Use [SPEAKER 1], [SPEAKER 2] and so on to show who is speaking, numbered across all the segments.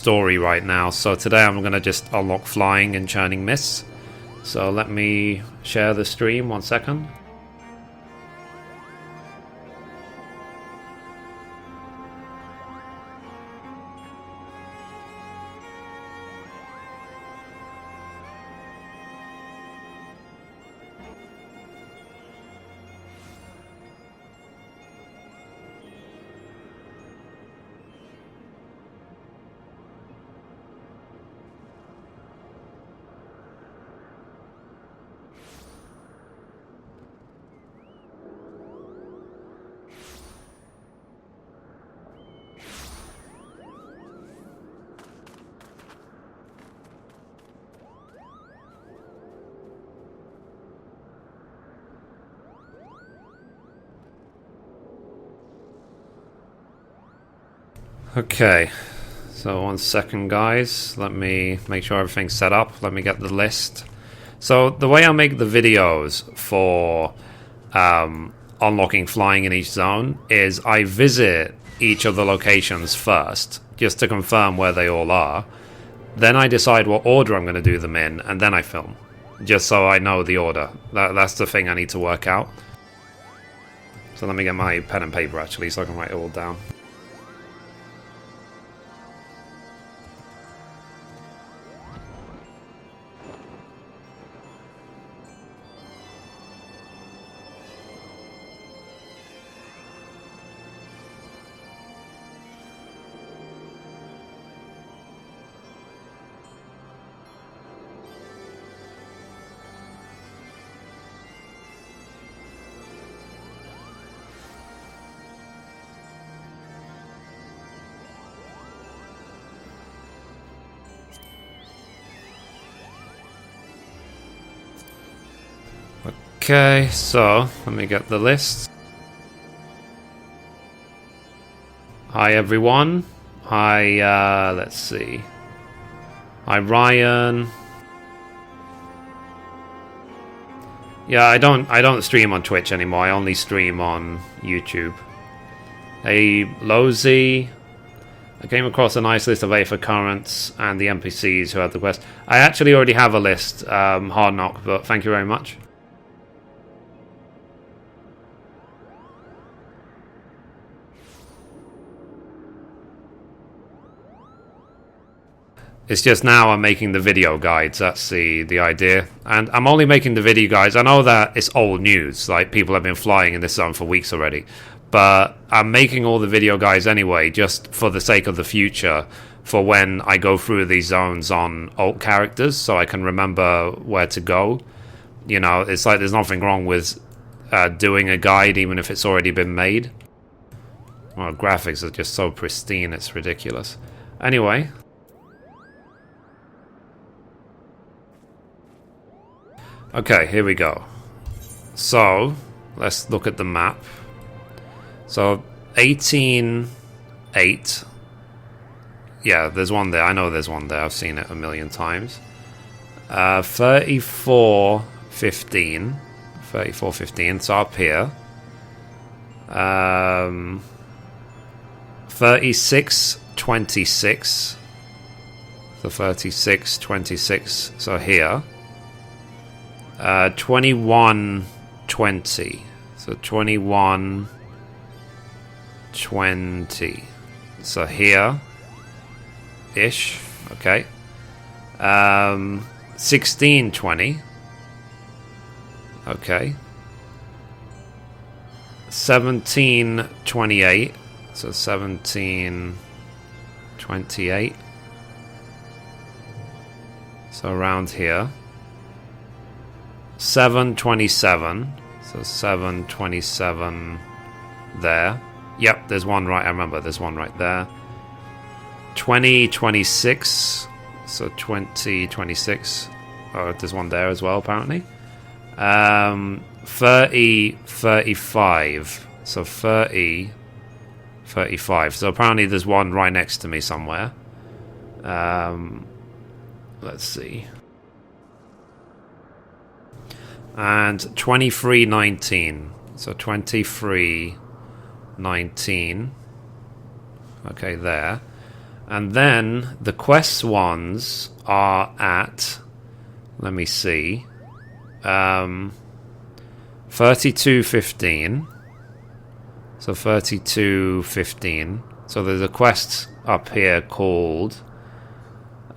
[SPEAKER 1] story right now. So today I'm going to just unlock flying and churning mists. So let me share the stream 1 second. Okay, so 1 second guys, let me make sure everything's set up, let me get the list. So the way I make the videos for unlocking flying in each zone is I visit each of the locations first, just to confirm where they all are. Then I decide what order I'm going to do them in, and then I film, just so I know the order. That's the thing I need to work out. So let me get my pen and paper actually, so I can write it all down. Okay, so let me get the list. Hi everyone. Hi, let's see. Hi Ryan. Yeah, I don't stream on Twitch anymore. I only stream on YouTube. Hey Lozy. I came across a nice list of Aether Currents and the NPCs who had the quest. I actually already have a list, Hard Knock, but thank you very much. It's just now I'm making the video guides, that's the idea. And I'm only making the video guides. I know that it's old news, like people have been flying in this zone for weeks already. But I'm making all the video guides anyway, just for the sake of the future, for when I go through these zones on alt characters, so I can remember where to go. You know, it's like there's nothing wrong with doing a guide, even if it's already been made. Well, graphics are just so pristine, it's ridiculous. Anyway. Okay, here we go. So, let's look at the map. So, 18.8. Yeah, there's one there. I know there's one there. I've seen it a million times. 34.15. 34.15, so up here. 36.26. So, 36.26. So, here. 21.20. So 21.20. So here ish. Okay. 16.20. Okay. 17.28. So 17.28. So around here. 7.27, so 7.27 there. Yep, there's one right, I remember, there's one right there. 20.26, so 20.26. Oh, there's one there as well, apparently. 30.35, so 30.35. So apparently there's one right next to me somewhere. Let's see. And 23.19. So 23.19. Okay, there. And then the quest ones are at, let me see, 32:15. So 32:15. So there's a quest up here called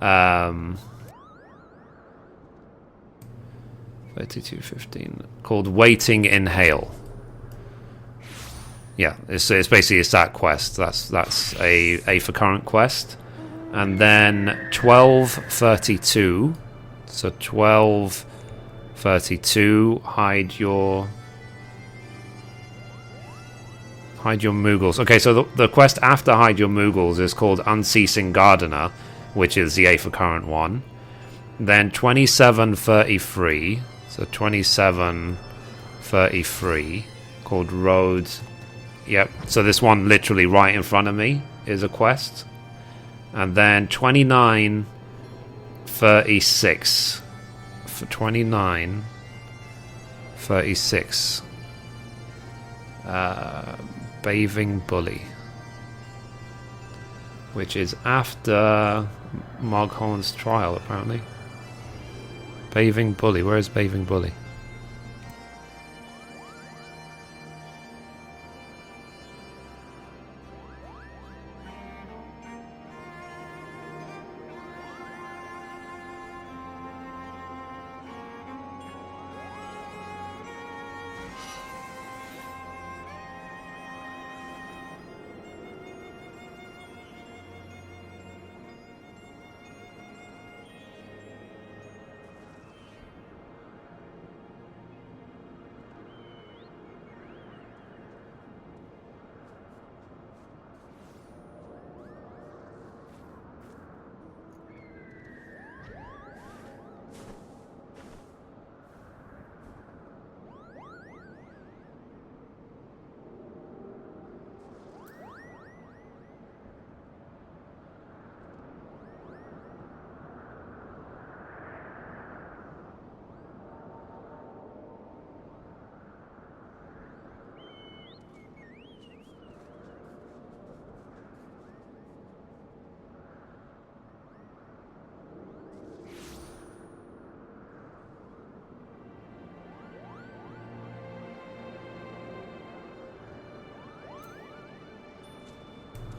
[SPEAKER 1] 32:15 called Waiting in Hail. Yeah, it's basically that quest. That's a for current quest. And then 12:32. So 12:32, hide your Moogles. Okay, so the quest after Hide Your Moogles is called Unceasing Gardener, which is the A for current one. Then 27:33, so 27:33, called Roads. Yep, so this one literally right in front of me is a quest. And then 29:36, for 29:36. Bathing Bully, which is after Moghorn's trial, apparently. Bathing Bully, where is Bathing Bully?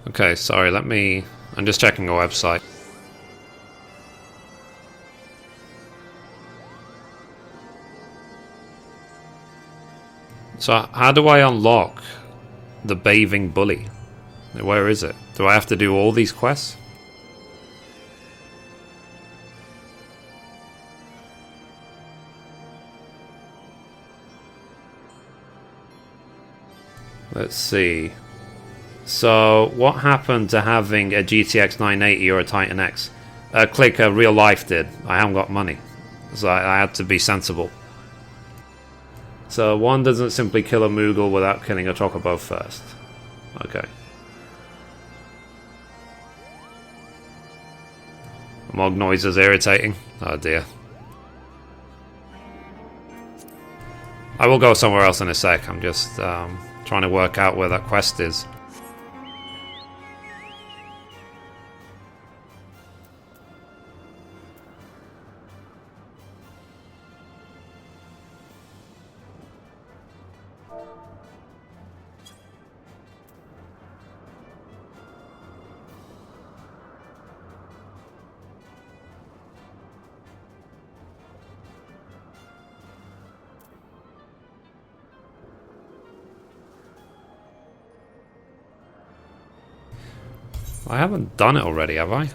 [SPEAKER 1] Okay, sorry, I'm just checking a website. So, how do I unlock the Bathing Bully? Where is it? Do I have to do all these quests? Let's see. So, what happened to having a GTX 980 or a Titan X? Click Real Life did. I haven't got money. So I had to be sensible. So, one doesn't simply kill a Moogle without killing a Chocobo first. Okay. Mog noise is irritating. Oh dear. I will go somewhere else in a sec. I'm just trying to work out where that quest is. I haven't done it already, have I?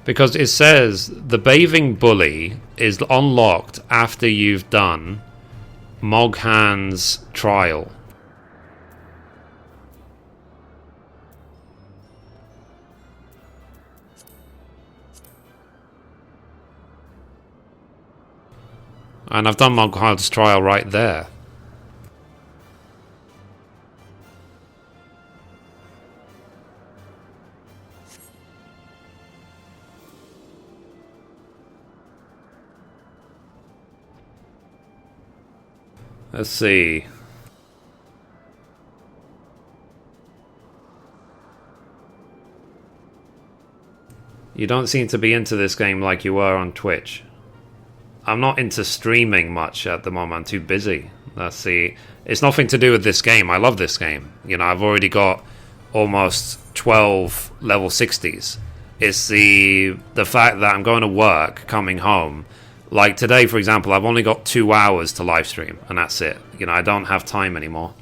[SPEAKER 1] Because it says the Bathing Bully is unlocked after you've done Moghan's trial. And I've done Moghan's trial right there. Let's see. You don't seem to be into this game like you were on Twitch. I'm not into streaming much at the moment. I'm too busy. Let's see. It's nothing to do with this game. I love this game. You know, I've already got almost 12 level 60s. It's the fact that I'm going to work, coming home. Like today, for example, I've only got 2 hours to live stream, and that's it. You know, I don't have time anymore.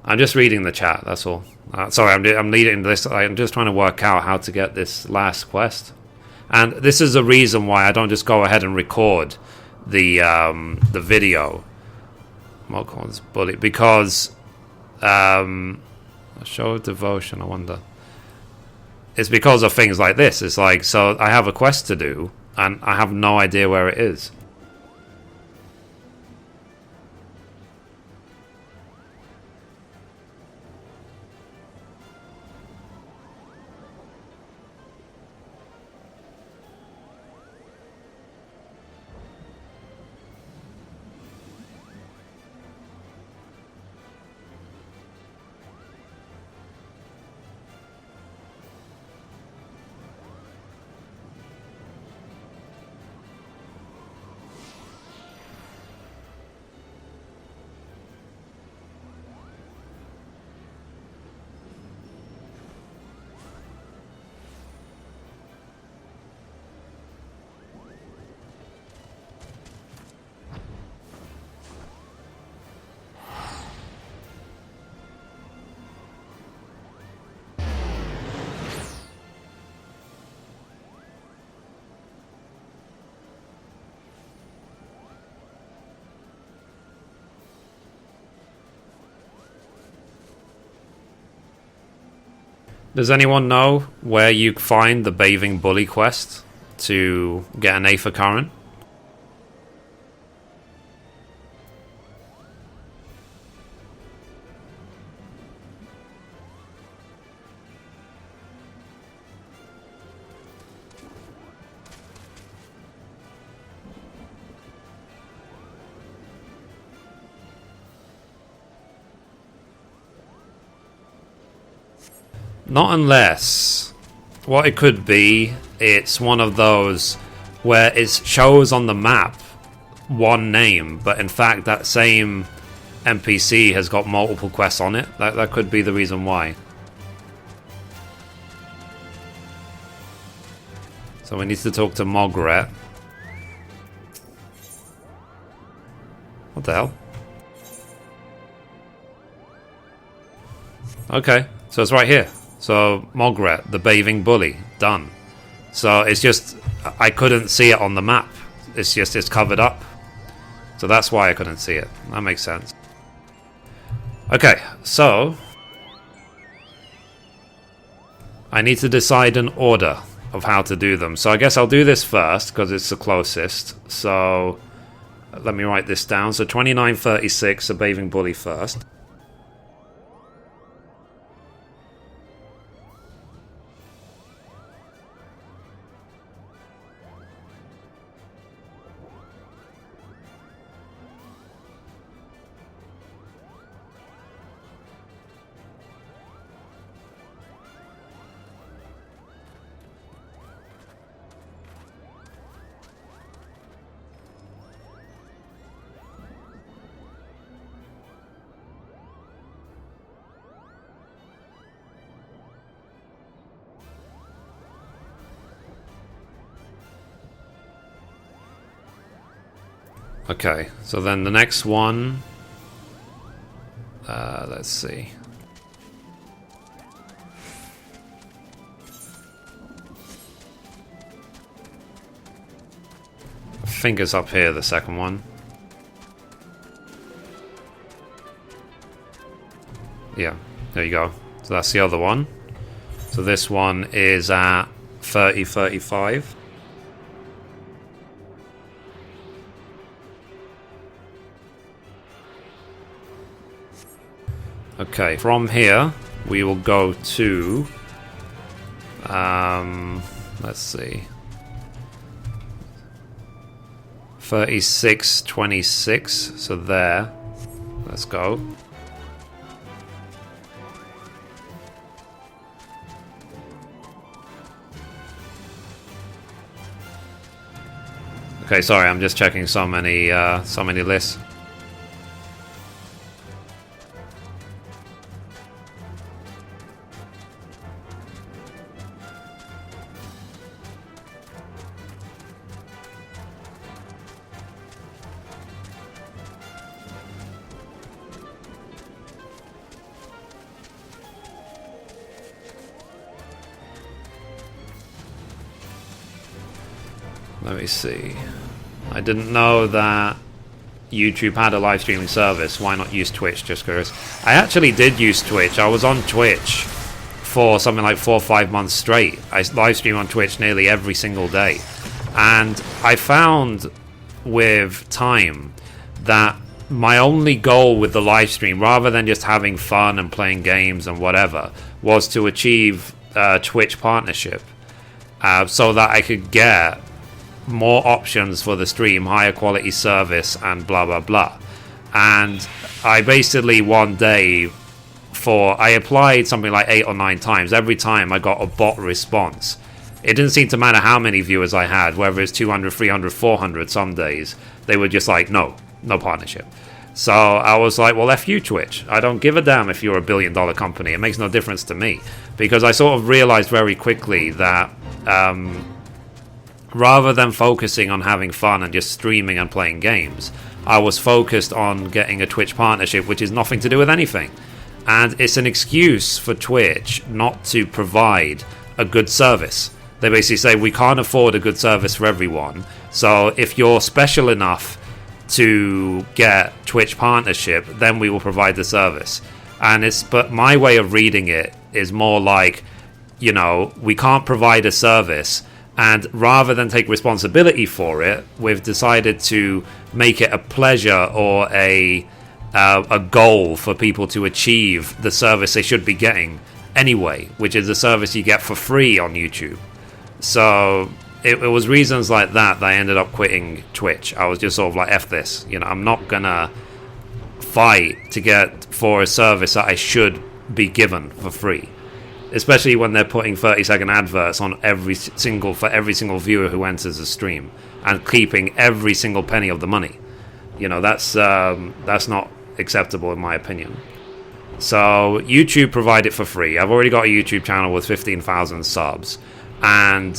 [SPEAKER 1] I'm just reading the chat, that's all. Sorry, I'm leading this. I'm just trying to work out how to get this last quest. And this is the reason why I don't just go ahead and record the video. Mocon's bully. Because a show of devotion, I wonder. It's because of things like this. It's like, so I have a quest to do, and I have no idea where it is. Does anyone know where you find the Bathing Bully quest to get an Aether Current? Not unless, what it could be, it's one of those where it shows on the map one name, but in fact that same NPC has got multiple quests on it. That could be the reason why. So we need to talk to Mogret. What the hell? Okay, so it's right here. So, Mogret, the Bathing Bully, done. So, it's just, I couldn't see it on the map. It's just, it's covered up. So that's why I couldn't see it. That makes sense. Okay, so I need to decide an order of how to do them. So I guess I'll do this first, because it's the closest. So, let me write this down. So, 2936, the Bathing Bully first. Okay, so then the next one, let's see. I think it's up here, the second one. Yeah, there you go. So that's the other one. So this one is at 3035. Okay, from here we will go to let's see, 3626. So there. Let's go. Okay, sorry, I'm just checking so many lists. Let me see. I didn't know that YouTube had a live streaming service. Why not use Twitch? Just curious. I actually did use Twitch. I was on Twitch for something like 4 or 5 months straight. I live stream on Twitch nearly every single day. And I found with time that my only goal with the live stream, rather than just having fun and playing games and whatever, was to achieve a Twitch partnership. So that I could get more options for the stream, higher quality service, and blah blah blah. And I basically one day, I applied something like 8 or 9 times. Every time I got a bot response. It didn't seem to matter how many viewers I had, whether it's 200, 300, 400 some days. They were just like, no partnership. So I was like, well, F you, Twitch. I don't give a damn if you're a $1 billion company. It makes no difference to me. Because I sort of realized very quickly that rather than focusing on having fun and just streaming and playing games, I was focused on getting a Twitch partnership, which is nothing to do with anything. And it's an excuse for Twitch not to provide a good service. They basically say, we can't afford a good service for everyone. So if you're special enough to get Twitch partnership, then we will provide the service. But my way of reading it is more like, you know, we can't provide a service, and rather than take responsibility for it, we've decided to make it a pleasure or a goal for people to achieve the service they should be getting anyway, which is a service you get for free on YouTube. So it was reasons like that I ended up quitting Twitch. I was just sort of like, F this. You know, I'm not gonna fight to get for a service that I should be given for free. Especially when they're putting 30-second adverts on every single viewer who enters the stream, and keeping every single penny of the money. You know, that's not acceptable in my opinion. So YouTube provide it for free. I've already got a YouTube channel with 15,000 subs, and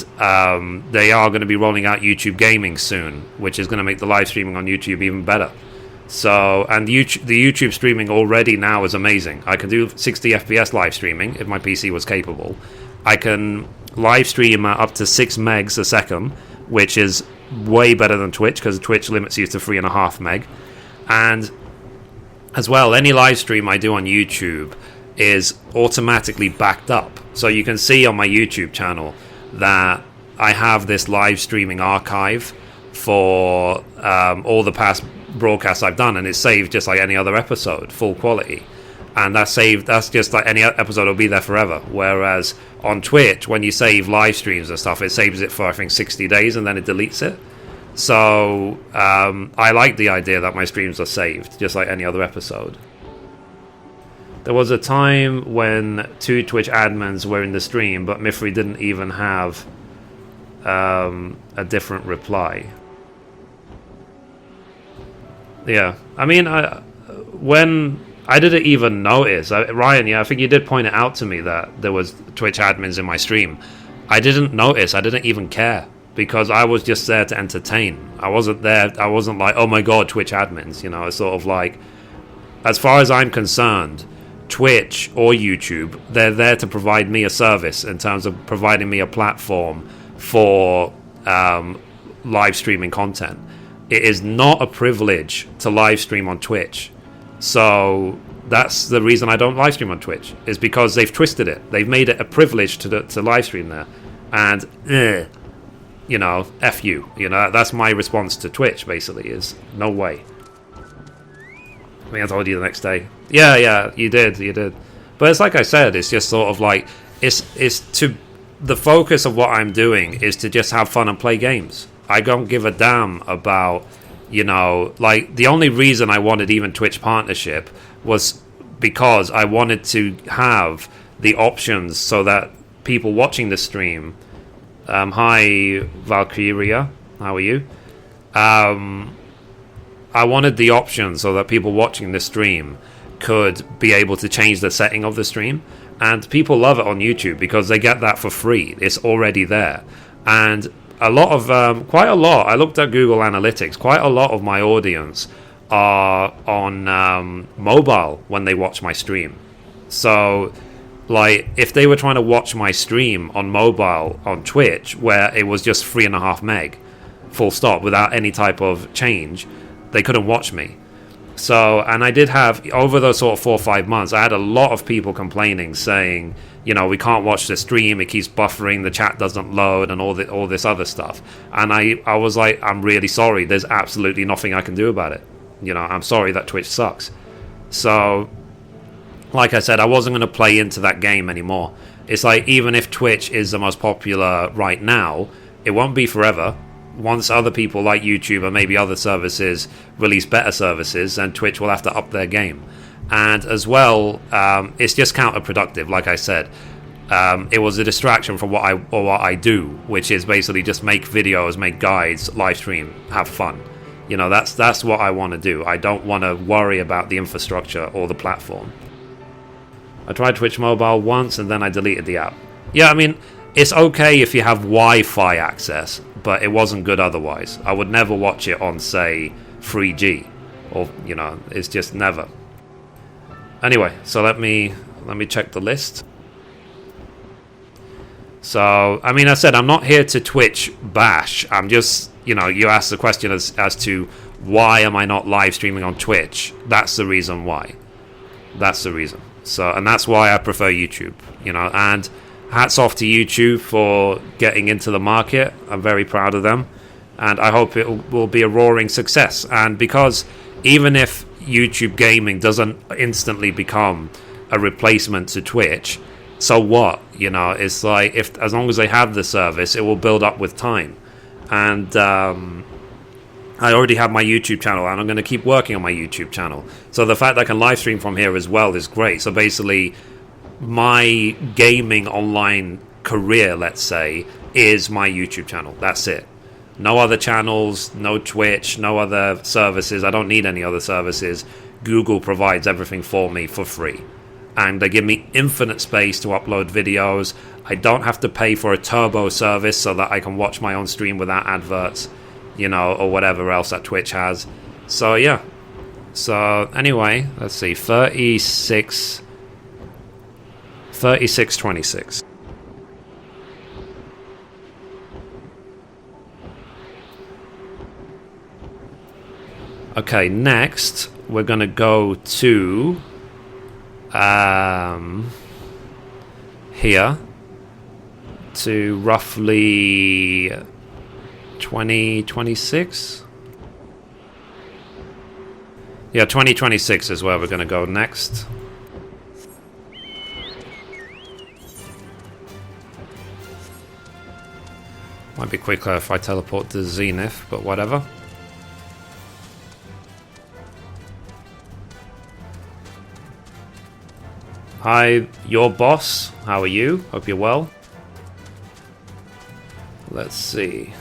[SPEAKER 1] they are going to be rolling out YouTube Gaming soon, which is going to make the live streaming on YouTube even better. So, and the YouTube streaming already now is amazing. I can do 60 FPS live streaming if my PC was capable. I can live stream up to 6 megs a second, which is way better than Twitch, because Twitch limits you to 3.5 meg. And as well, any live stream I do on YouTube is automatically backed up. So you can see on my YouTube channel that I have this live streaming archive for all the past broadcasts I've done, and it's saved just like any other episode, full quality. And that's just like any episode will be there forever. Whereas on Twitch, when you save live streams and stuff, it saves it for I think 60 days and then it deletes it. So I like the idea that my streams are saved just like any other episode. There was a time when 2 Twitch admins were in the stream, but Mithrie didn't even have a different reply. Yeah, I mean, when I didn't even notice, Ryan, yeah, I think you did point it out to me that there was Twitch admins in my stream. I didn't notice, I didn't even care, because I was just there to entertain. I wasn't like, oh my god, Twitch admins, you know. It's sort of like, as far as I'm concerned, Twitch or YouTube, they're there to provide me a service in terms of providing me a platform for live streaming content. It is not a privilege to live stream on Twitch. So that's the reason I don't live stream on Twitch, is because they've twisted it. They've made it a privilege to live stream there. And, you know, F you. You know, that's my response to Twitch, basically, is no way. I think I told you the next day. Yeah, you did. But it's like I said, it's just sort of like, it's to, the focus of what I'm doing is to just have fun and play games. I don't give a damn about, you know, like, the only reason I wanted even Twitch partnership was because I wanted to have the options so that people watching the stream, hi Valkyria, how are you? I wanted the option so that people watching the stream could be able to change the setting of the stream, and people love it on YouTube because they get that for free. It's already there, and a lot of quite a lot. I looked at Google Analytics. Quite a lot of my audience are on mobile when they watch my stream. So, like, if they were trying to watch my stream on mobile on Twitch, where it was just 3.5 meg, full stop, without any type of change, they couldn't watch me. So, and I did have, over those sort of 4 or 5 months, I had a lot of people complaining, saying, you know, we can't watch the stream, it keeps buffering, the chat doesn't load, and all this other stuff. And I was like, I'm really sorry, there's absolutely nothing I can do about it. You know, I'm sorry that Twitch sucks. So, like I said, I wasn't going to play into that game anymore. It's like, even if Twitch is the most popular right now, it won't be forever. Once other people like YouTube and maybe other services release better services, then Twitch will have to up their game. And as well, it's just counterproductive, like I said. It was a distraction from what I do, which is basically just make videos, make guides, live stream, have fun. You know, that's what I want to do. I don't want to worry about the infrastructure or the platform. I tried Twitch Mobile once and then I deleted the app. Yeah, I mean, it's okay if you have Wi-Fi access, but it wasn't good otherwise. I would never watch it on, say, 3G, or, you know, it's just never. Anyway, so let me check the list. So, I mean, I said I'm not here to Twitch bash. I'm just, you know, you asked the question as to why am I not live streaming on Twitch. That's the reason why. That's the reason. So, and that's why I prefer YouTube, you know, and hats off to YouTube for getting into the market. I'm very proud of them, and I hope it will be a roaring success. And because even if YouTube gaming doesn't instantly become a replacement to Twitch, so what? You know, it's like, if as long as they have the service, it will build up with time. And I already have my YouTube channel, and I'm going to keep working on my YouTube channel. So the fact that I can live stream from here as well is great. So basically, my gaming online career, let's say, is my YouTube channel. That's it. No other channels, no Twitch, no other services. I don't need any other services. Google provides everything for me for free. And they give me infinite space to upload videos. I don't have to pay for a turbo service so that I can watch my own stream without adverts, you know, or whatever else that Twitch has. So, yeah. So, anyway, let's see. 3626. Okay, next we're going to go to here to roughly 2026. Yeah, 2026 is where we're going to go next. Might be quicker if I teleport to Zenith, but whatever. Hi, your boss. How are you? Hope you're well. Let's see.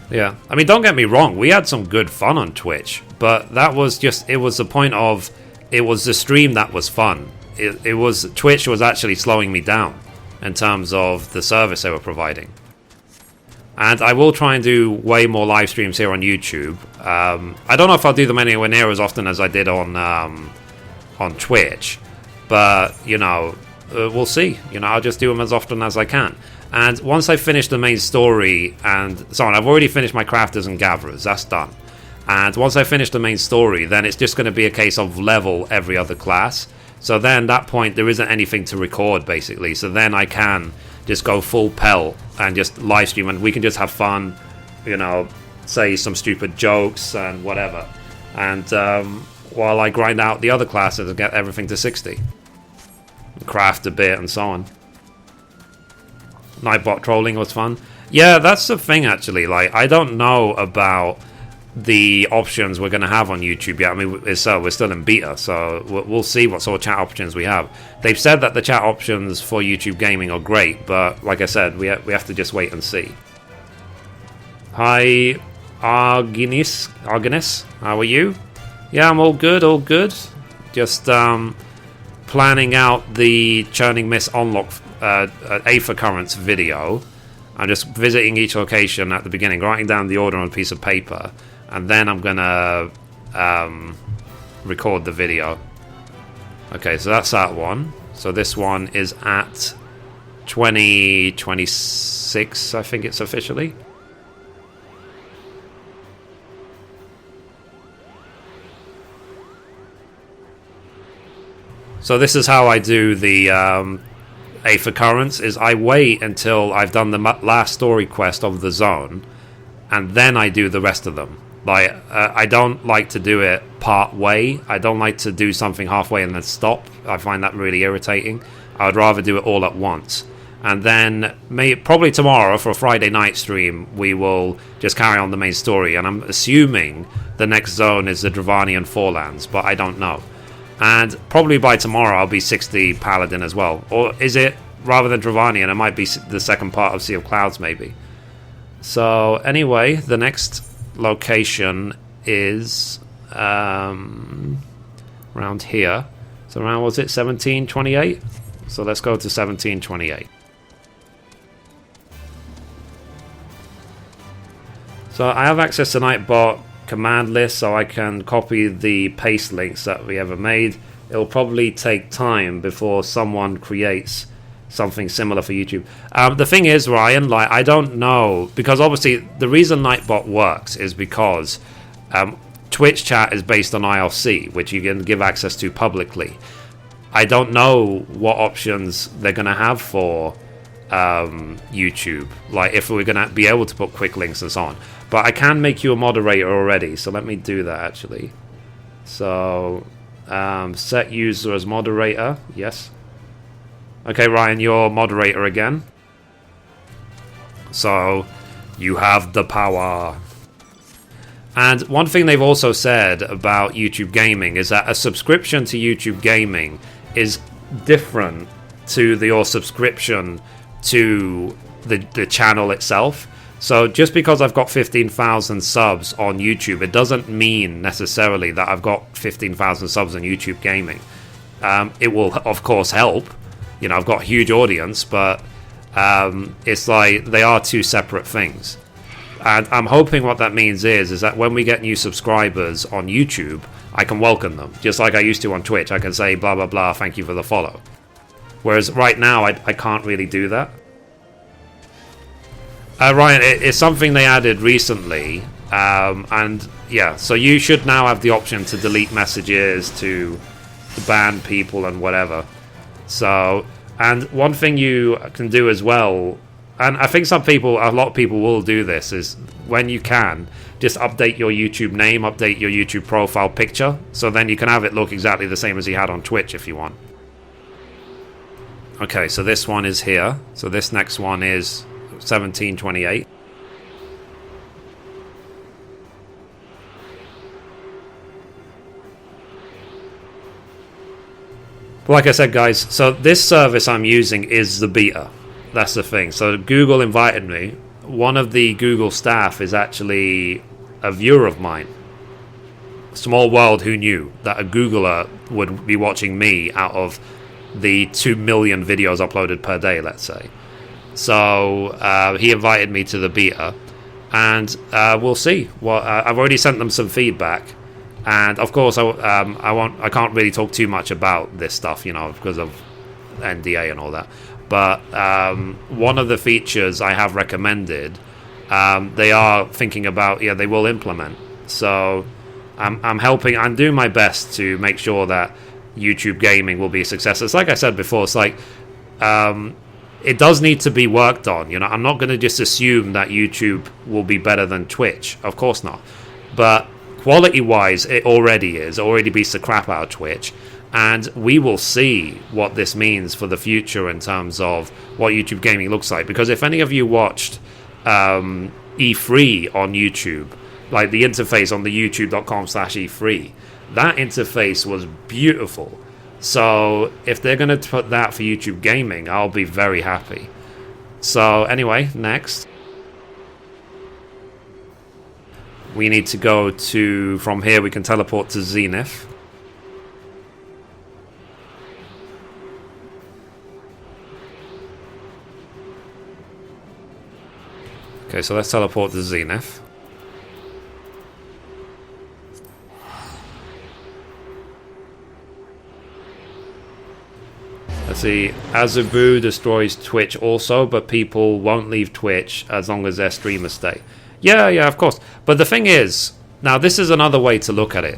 [SPEAKER 1] Yeah, I mean, don't get me wrong. We had some good fun on Twitch, but that was just, it was the point of, it was the stream that was fun. It was, Twitch was actually slowing me down in terms of the service they were providing. And I will try and do way more live streams here on YouTube. I don't know if I'll do them anywhere near as often as I did on Twitch, but, you know, we'll see. You know, I'll just do them as often as I can. And once I finish the main story, and so on, I've already finished my crafters and gatherers, that's done. And once I finish the main story, then it's just going to be a case of level every other class. So then at that point, there isn't anything to record, basically. So then I can just go full pelt and just live stream, and we can just have fun, you know, say some stupid jokes and whatever. And while I grind out the other classes and get everything to 60. Craft a bit and so on. Nightbot trolling was fun. Yeah, that's the thing, actually. Like, I don't know about the options we're going to have on YouTube yet. I mean, we're still in beta, so we'll see what sort of chat options we have. They've said that the chat options for YouTube Gaming are great, but like I said, we have to just wait and see. Hi, Arginis, how are you? Yeah, I'm all good, all good. Just planning out the Churning Mist Unlock Aether Currents video. I'm just visiting each location at the beginning, writing down the order on a piece of paper, and then I'm gonna record the video. Okay, so that's that one. So this one is at 2026, I think it's officially. So this is how I do the Aether Currents, is I wait until I've done the last story quest of the zone, and then I do the rest of them. Like, I don't like to do it part way. I don't like to do something halfway and then stop. I find that really irritating. I would rather do it all at once. And then, probably tomorrow for a Friday night stream, we will just carry on the main story. And I'm assuming the next zone is the Dravanian Forelands, but I don't know. And probably by tomorrow I'll be 60 Paladin as well. Or is it, rather than Dravanian, it might be the second part of Sea of Clouds maybe. So anyway, the next location is around here. So around, was it 1728? So let's go to 1728. So I have access to Nightbot command list, so I can copy the paste links that we ever made. It'll probably take time before someone creates something similar for YouTube. The thing is, Ryan, like, I don't know, because obviously the reason Nightbot works is because Twitch chat is based on IRC, which you can give access to publicly. I don't know what options they're going to have for YouTube, like if we're going to be able to put quick links and so on. But I can make you a moderator already, so let me do that actually. So set user as moderator, yes. Okay, Ryan, you're moderator again. So you have the power. And one thing they've also said about YouTube Gaming is that a subscription to YouTube Gaming is different to your subscription to the channel itself. So just because I've got 15,000 subs on YouTube, it doesn't mean necessarily that I've got 15,000 subs on YouTube Gaming. It will, of course, help. You know, I've got a huge audience, but it's like they are two separate things. And I'm hoping what that means is that when we get new subscribers on YouTube, I can welcome them, just like I used to on Twitch. I can say, blah, blah, blah, thank you for the follow. Whereas right now, I can't really do that. Ryan, it's something they added recently, and yeah, so you should now have the option to delete messages, to ban people and whatever. So, and one thing you can do as well, and I think a lot of people will do this, is when you can, just update your YouTube name, update your YouTube profile picture, so then you can have it look exactly the same as you had on Twitch if you want. Okay, so this one is here. So this next one is 1728. Like I said, guys, so this service I'm using is the beta. That's the thing. So Google invited me. One of the Google staff is actually a viewer of mine. Small world, who knew that a Googler would be watching me out of the 2 million videos uploaded per day, let's say. So he invited me to the beta, and we'll see. Well, I've already sent them some feedback, and of course I can't really talk too much about this stuff, you know, because of NDA and all that. But one of the features I have recommended, they are thinking about, they will implement. So I'm doing my best to make sure that YouTube Gaming will be a success. It's like I said before, it's like it does need to be worked on. You know, I'm not going to just assume that YouTube will be better than Twitch. Of course not. But quality-wise, it already beats the crap out of Twitch. And we will see what this means for the future in terms of what YouTube Gaming looks like. Because if any of you watched E3 on YouTube, like the interface on the youtube.com/E3. That interface was beautiful. So if they're going to put that for YouTube gaming, I'll be very happy. So anyway, next. We need to go to... From here, we can teleport to Zenith. Okay, so let's teleport to Zenith. Let's see. Azubu destroys Twitch also, but people won't leave Twitch as long as their streamers stay. Yeah, of course. But the thing is, now this is another way to look at it.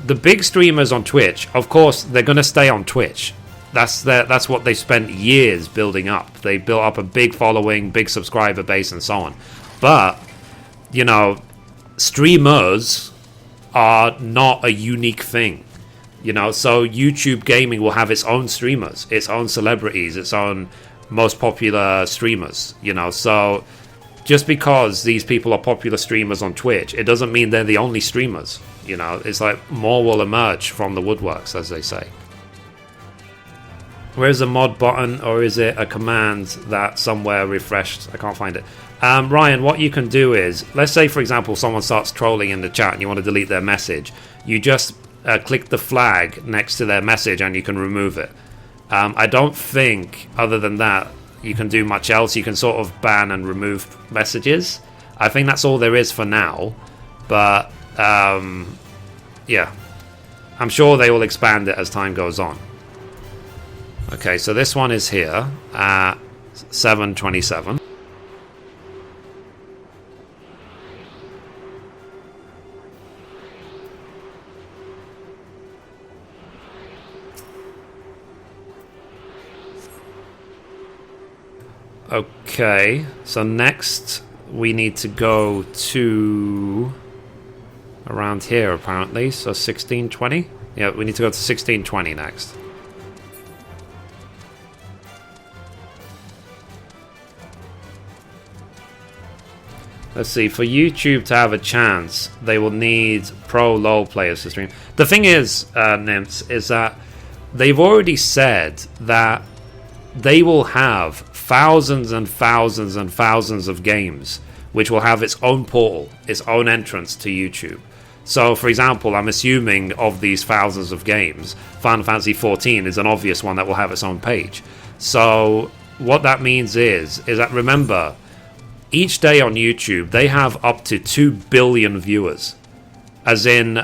[SPEAKER 1] The big streamers on Twitch, of course, they're going to stay on Twitch. That's what they spent years building up. They built up a big following, big subscriber base, and so on. But, you know, streamers are not a unique thing. You know, so YouTube gaming will have its own streamers, its own celebrities, its own most popular streamers. You know, so just because these people are popular streamers on Twitch, it doesn't mean they're the only streamers. You know, it's like more will emerge from the woodworks, as they say. Where's the mod button, or is it a command that somewhere refreshed? I can't find it. Ryan, what you can do is, let's say, for example, someone starts trolling in the chat and you want to delete their message. You just click the flag next to their message and you can remove it. I don't think, other than that, you can do much else. You can sort of ban and remove messages. I think that's all there is for now. But, yeah. I'm sure they will expand it as time goes on. Okay, so this one is here at 7:27. Okay, so next we need to go to around here apparently, so 16:20. Yeah, we need to go to 16:20 next. Let's see, for YouTube to have a chance, they will need pro LoL players to stream. The thing is, Nymphs, is that they've already said that they will have thousands and thousands and thousands of games which will have its own portal, its own entrance to YouTube. So, for example, I'm assuming of these thousands of games, Final Fantasy XIV is an obvious one that will have its own page. So, what that means is that, remember, each day on YouTube, they have up to 2 billion viewers. As in,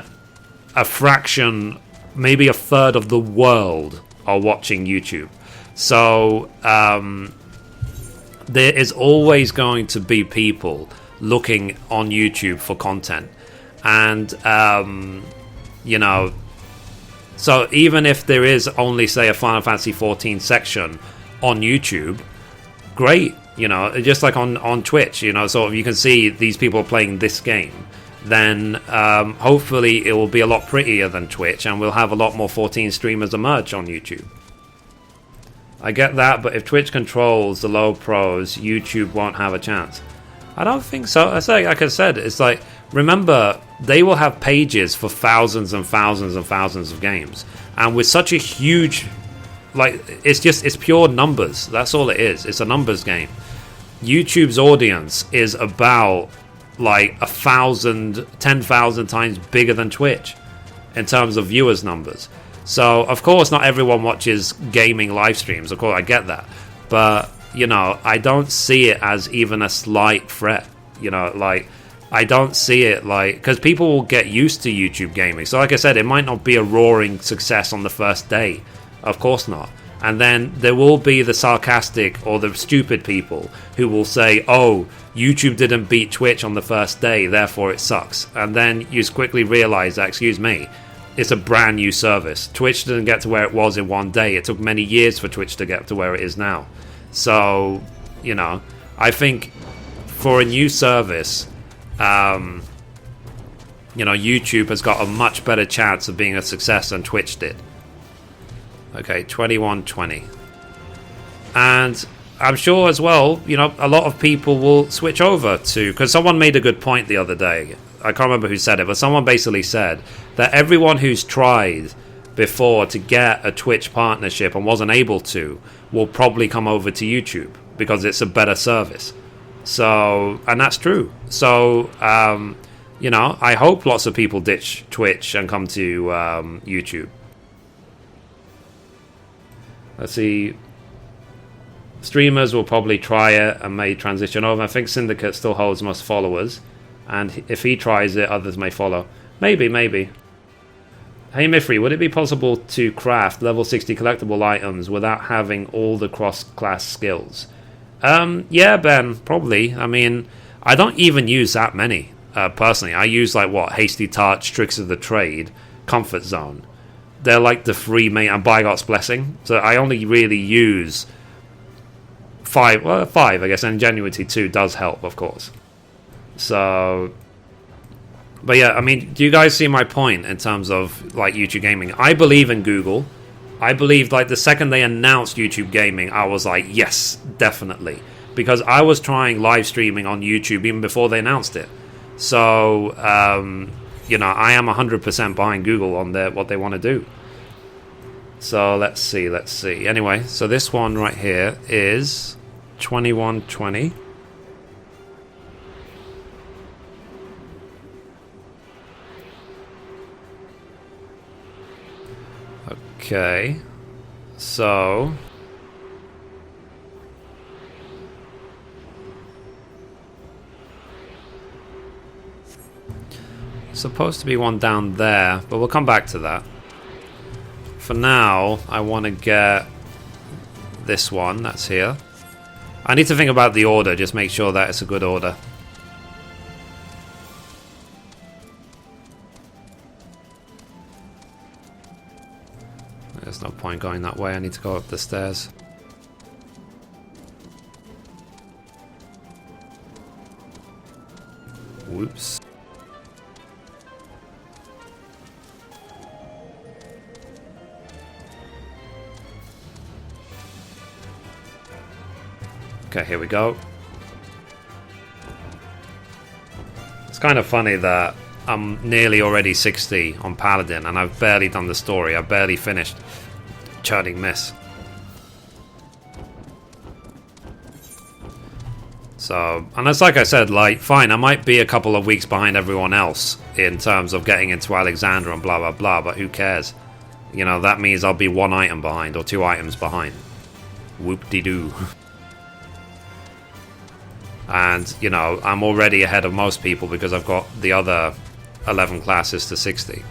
[SPEAKER 1] a fraction, maybe a third of the world are watching YouTube. So, there is always going to be people looking on YouTube for content. And, you know, so even if there is only, say, a Final Fantasy XIV section on YouTube, great, you know, just like on Twitch, you know, so if you can see these people playing this game, then hopefully it will be a lot prettier than Twitch, and we'll have a lot more 14 streamers emerge on YouTube. I get that, but if Twitch controls the low pros, YouTube won't have a chance. I don't think so. Like I said, it's like, remember, they will have pages for thousands and thousands and thousands of games. And with such a huge, like, it's pure numbers. That's all it is. It's a numbers game. YouTube's audience is about, like, 1,000, 10,000 times bigger than Twitch in terms of viewers numbers. So, of course, not everyone watches gaming live streams. Of course, I get that. But, you know, I don't see it as even a slight threat. You know, like, I don't see it like... Because people will get used to YouTube gaming. So, like I said, it might not be a roaring success on the first day. Of course not. And then there will be the sarcastic or the stupid people who will say, oh, YouTube didn't beat Twitch on the first day, therefore it sucks. And then you quickly realize that, excuse me, it's a brand new service. Twitch didn't get to where it was in one day. It took many years for Twitch to get to where it is now. So, you know, I think for a new service, you know, YouTube has got a much better chance of being a success than Twitch did. Okay, 21:20. And I'm sure as well, you know, a lot of people will switch over to, because someone made a good point the other day. I can't remember who said it, but someone basically said that everyone who's tried before to get a Twitch partnership and wasn't able to will probably come over to YouTube because it's a better service. So, and that's true. So, you know, I hope lots of people ditch Twitch and come to YouTube. Let's see. Streamers will probably try it and may transition over. I think Syndicate still holds most followers, and if he tries it, others may follow. Maybe. Hey Mithrie, would it be possible to craft level 60 collectible items without having all the cross-class skills? Yeah, Ben, probably. I mean, I don't even use that many, personally. I use, like, what? Hasty Touch, Tricks of the Trade, Comfort Zone. They're like the 3 main, and Bygot's Blessing. So I only really use 5, I guess, and Ingenuity 2 does help, of course. So, but yeah, I mean, do you guys see my point in terms of, like, YouTube gaming? I believe in Google. I believed, like, the second they announced YouTube gaming, I was like, yes, definitely. Because I was trying live streaming on YouTube even before they announced it. So, you know, I am 100% behind Google on what they want to do. So, let's see. Anyway, so this one right here is 2120. Okay, so supposed to be one down there, but we'll come back to that. For now, I want to get this one that's here. I need to think about the order, just make sure that it's a good order. There's no point going that way, I need to go up the stairs. Whoops. Okay, here we go. It's kind of funny that I'm nearly already 60 on Paladin and I've barely done the story. I've barely finished Churning Miss. So, and it's like I said, like, fine, I might be a couple of weeks behind everyone else in terms of getting into Alexander and blah blah blah, but who cares? You know, that means I'll be 1 item behind or 2 items behind. Whoop-de-doo. And, you know, I'm already ahead of most people because I've got the other 11 classes to 60.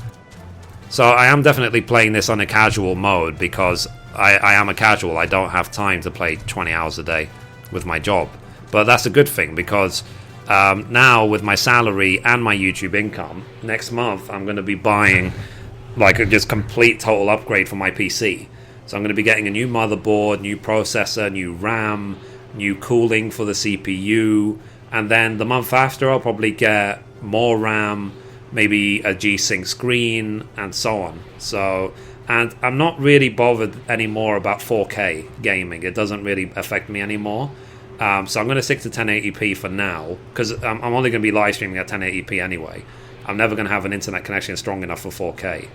[SPEAKER 1] So I am definitely playing this on a casual mode because I am a casual. I don't have time to play 20 hours a day with my job. But that's a good thing because now with my salary and my YouTube income, next month I'm going to be buying like a just complete total upgrade for my PC. So I'm going to be getting a new motherboard, new processor, new RAM, new cooling for the CPU, and then the month after I'll probably get more RAM, maybe a G-Sync screen, and so on. So, and I'm not really bothered anymore about 4K gaming. It doesn't really affect me anymore. So I'm going to stick to 1080p for now, because I'm only going to be live streaming at 1080p anyway. I'm never going to have an internet connection strong enough for 4K.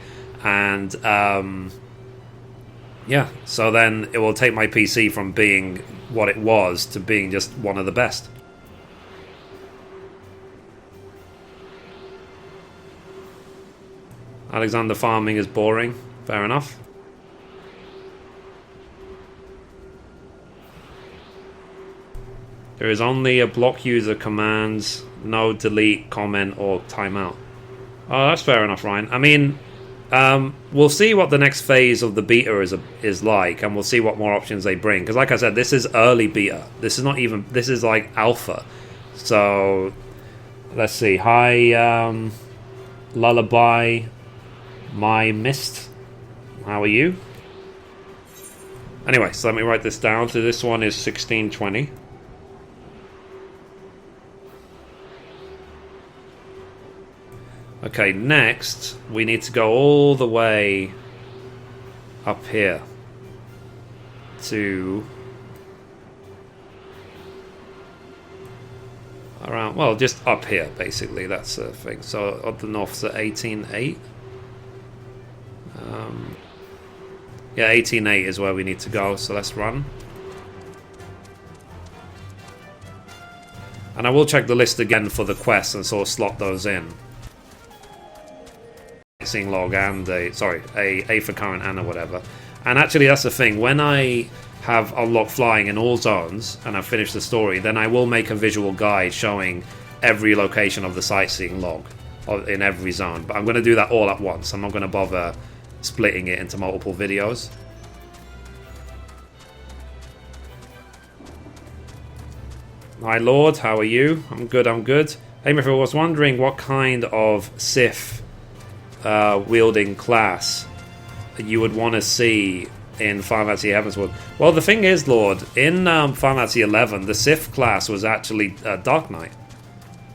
[SPEAKER 1] And yeah, so then it will take my PC from being what it was to being just one of the best. Alexander farming is boring. Fair enough. There is only a block user commands, no delete, comment, or timeout. Oh, that's fair enough, Ryan. I mean, we'll see what the next phase of the beta is like, and we'll see what more options they bring. Because, like I said, this is early beta. This is not even. This is like alpha. So, let's see. Hi, Lullaby, my mist. How are you? Anyway, so let me write this down. So this one is 1620. Okay, next we need to go all the way up here to around, well, just up here, basically. That's the thing. So at the north's at 18.8. Yeah, 18.8 is where we need to go, so let's run. And I will check the list again for the quests and sort of slot those in. Seeing log and a for current and a whatever. And actually that's the thing, when I have unlocked flying in all zones and I've finished the story, then I will make a visual guide showing every location of the sightseeing log in every zone. But I'm going to do that all at once. I'm not going to bother splitting it into multiple videos. My lord, how are you? I'm good, I'm good. Hey, Mithrie, I was wondering what kind of Sith wielding class you would want to see in Final Fantasy Heavensward. Well, the thing is, Lord, in Final Fantasy XI, the Sith class was actually Dark Knight.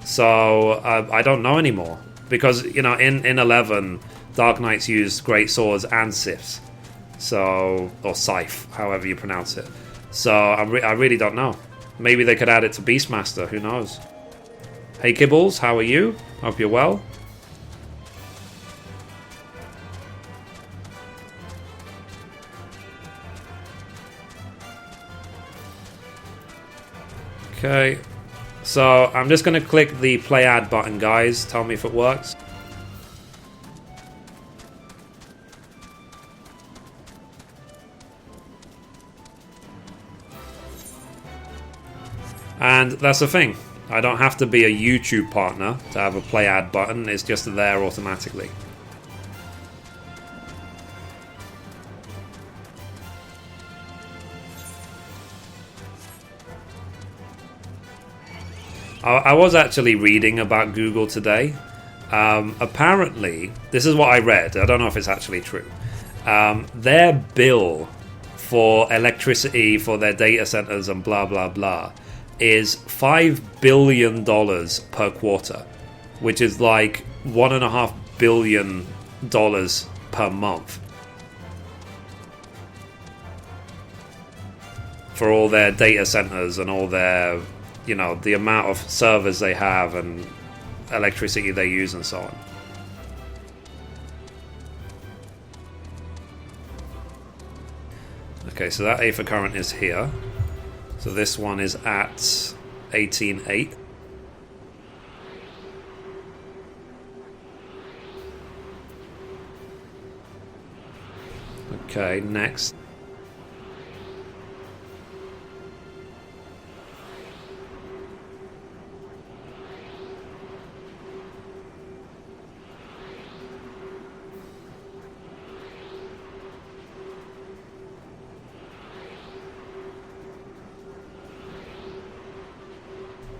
[SPEAKER 1] So I don't know anymore. Because, you know, in 11, Dark Knights used great swords and Siths. So, or Scythe, however you pronounce it. So I really don't know. Maybe they could add it to Beastmaster, who knows. Hey Kibbles, how are you? Hope you're well. Okay, so I'm just going to click the play ad button, guys. Tell me if it works. And that's the thing. I don't have to be a YouTube partner to have a play ad button. It's just there automatically. I was actually reading about Google today. Apparently, this is what I read. I don't know if it's actually true. Their bill for electricity for their data centers and blah, blah, blah is $5 billion per quarter, which is like $1.5 billion per month for all their data centers and all their, you know, the amount of servers they have and electricity they use and so on. Okay, so that A for current is here. So this one is at 18.8. Okay, next.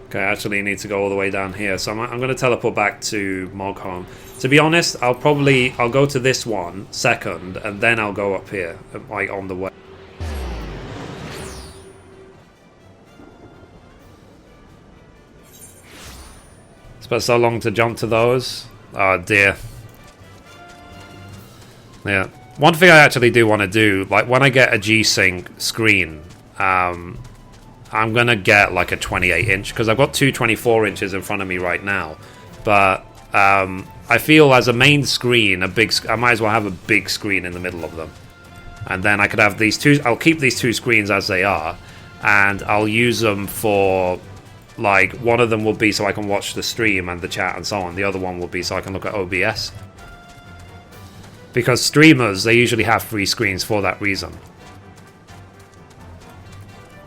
[SPEAKER 1] Okay, I actually need to go all the way down here, so I'm going to teleport back to Mogholm. To be honest, I'll go to this one second, and then I'll go up here, like on the way. Spent so long to jump to those. Oh dear. Yeah. One thing I actually do want to do, like when I get a G-Sync screen, I'm going to get like a 28 inch because I've got two 24 inches in front of me right now. But I feel as a main screen, I might as well have a big screen in the middle of them. And then I could have these two, I'll keep these two screens as they are. And I'll use them for, like, one of them will be so I can watch the stream and the chat and so on. The other one will be so I can look at OBS. Because streamers, they usually have three screens for that reason.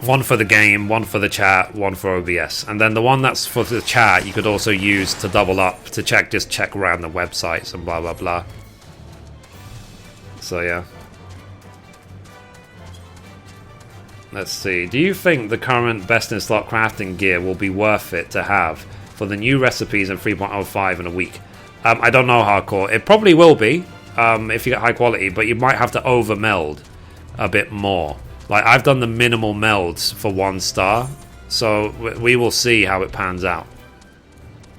[SPEAKER 1] One for the game, one for the chat, one for OBS. And then the one that's for the chat you could also use to double up to just check around the websites and blah blah blah. So yeah. Let's see. Do you think the current best in slot crafting gear will be worth it to have for the new recipes in 3.05 in a week? I don't know, Hardcore. It probably will be if you get high quality, but you might have to over meld a bit more. Like, I've done the minimal melds for 1 star, so we will see how it pans out.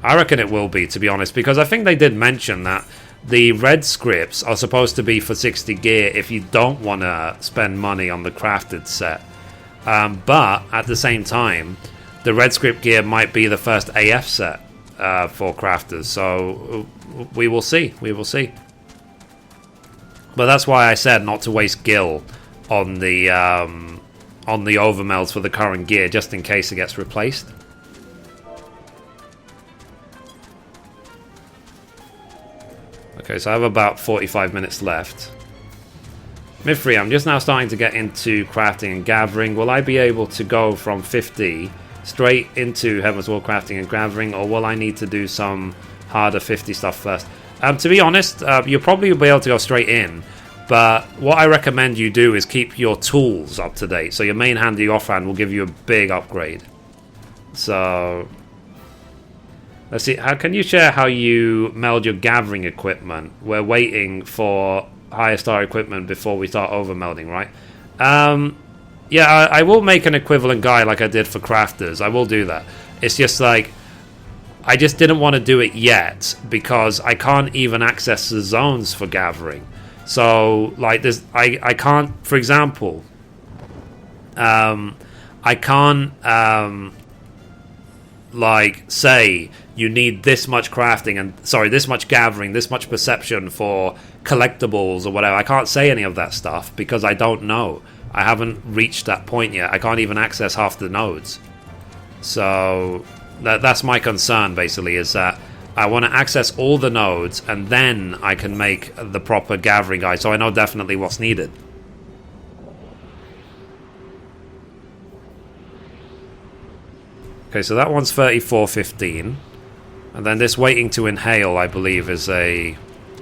[SPEAKER 1] I reckon it will be, to be honest, because I think they did mention that the red scripts are supposed to be for 60 gear if you don't want to spend money on the crafted set. But, at the same time, the red script gear might be the first AF set for crafters. So we will see. We will see. But that's why I said not to waste gil on the overmelds for the current gear, just in case it gets replaced. Okay, so I have about 45 minutes left. Mithrie, I'm just now starting to get into crafting and gathering. Will I be able to go from 50 straight into Heavensward crafting and gathering, or will I need to do some harder 50 stuff first? To be honest, you'll probably be able to go straight in, but what I recommend you do is keep your tools up to date. So your main hand and your offhand will give you a big upgrade. So let's see, how can you share how you meld your gathering equipment? We're waiting for higher star equipment before we start overmelding, right? Yeah, I will make an equivalent guide like I did for crafters. I will do that. It's just like, I just didn't want to do it yet because I can't even access the zones for gathering. So like this, I can't, for example, I can't like say you need this much crafting and this much gathering, this much perception for collectibles or whatever. I can't say any of that stuff because I don't know. I haven't reached that point yet. I can't even access half the nodes. So that's my concern, basically, is that I want to access all the nodes and then I can make the proper gathering guide, so I know definitely what's needed. Okay, so that one's 34:15. And then this waiting to inhale, I believe, is a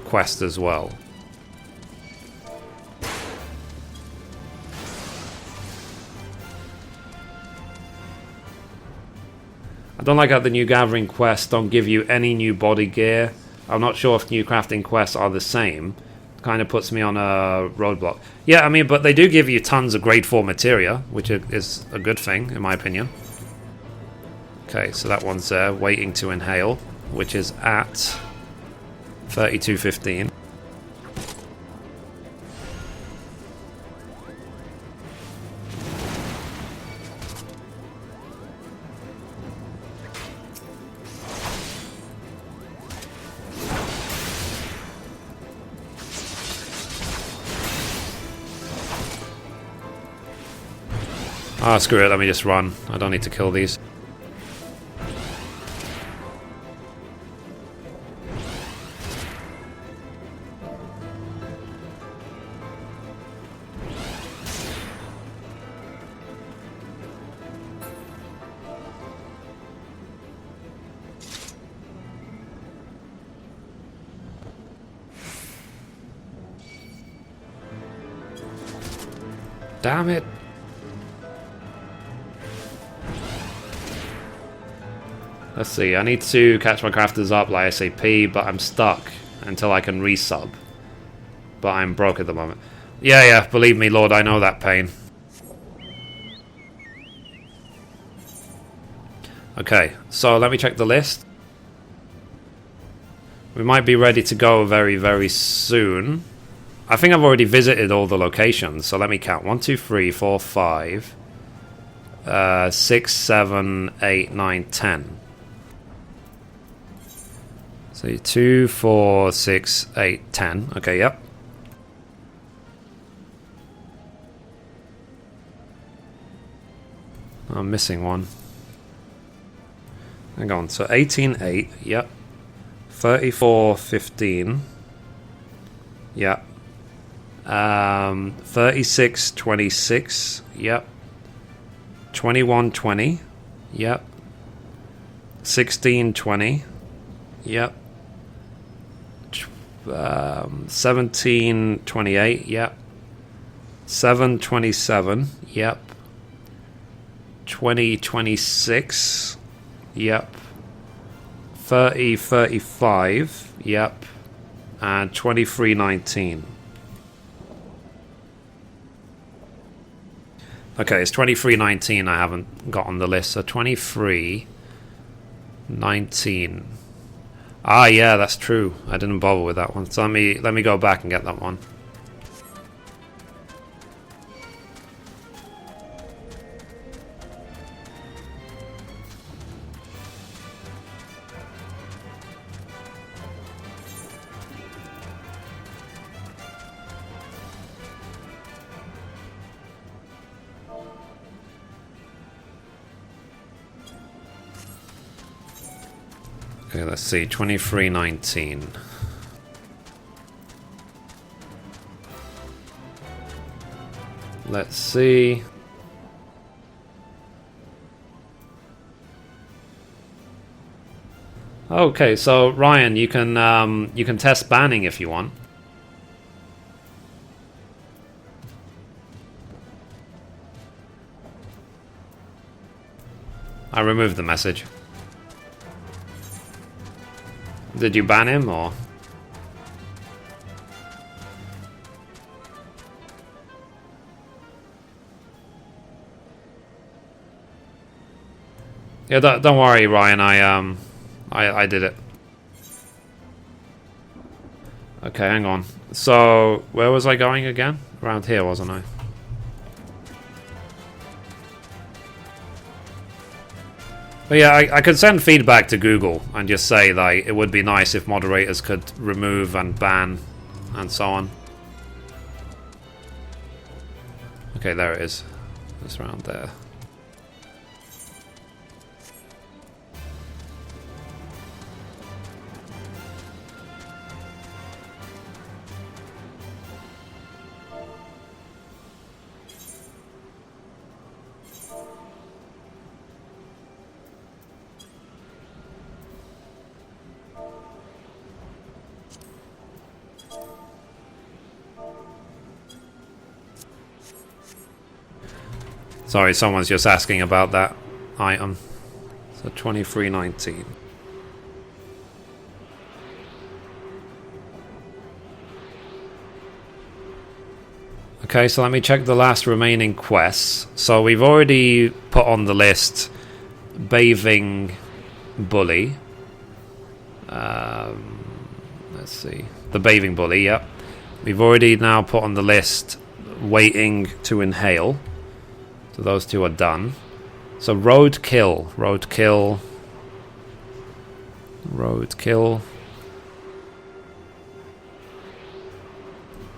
[SPEAKER 1] quest as well. I don't like how the new gathering quests don't give you any new body gear. I'm not sure if new crafting quests are the same. Kind of puts me on a roadblock. Yeah, I mean, but they do give you tons of grade 4 materia, which is a good thing, in my opinion. Okay, so that one's there, waiting to inhale, which is at 32:15. Ah, screw it, let me just run. I don't need to kill these. Damn it. Let's see, I need to catch my crafters up like SAP, but I'm stuck until I can resub. But I'm broke at the moment. Yeah, believe me, Lord, I know that pain. Okay, so let me check the list. We might be ready to go very, very soon. I think I've already visited all the locations, so let me count. 1, 2, 3, 4, 5, 6, 7, 8, 9, 10. So 2, 4, 6, 8, 10. Okay, yep. I'm missing one. Hang on, so 18.8, yep. 34.15, yep. 36.26, yep. 21.20, yep. 16.20, yep. 17.28, yep. 7.27, yep. 20.26, yep. 30.35, yep. And 23.19. Okay, it's 23.19 I haven't got on the list, so 23.19. Ah, yeah, that's true. I didn't bother with that one. So let me go back and get that one. Okay, let's see. 2319. Let's see. Okay, so Ryan, you can test banning if you want. I removed the message. Did you ban him or? Yeah, don't worry, Ryan. I did it. Okay, hang on. So, where was I going again? Around here, wasn't I? But yeah, I could send feedback to Google and just say like it would be nice if moderators could remove and ban and so on. Okay, there it is. It's around there. Sorry, someone's just asking about that item. So 2319. Okay, so let me check the last remaining quests. So we've already put on the list Bathing Bully. Let's see. The Bathing Bully, yep. We've already now put on the list Waiting to Inhale. So those two are done. So Roadkill.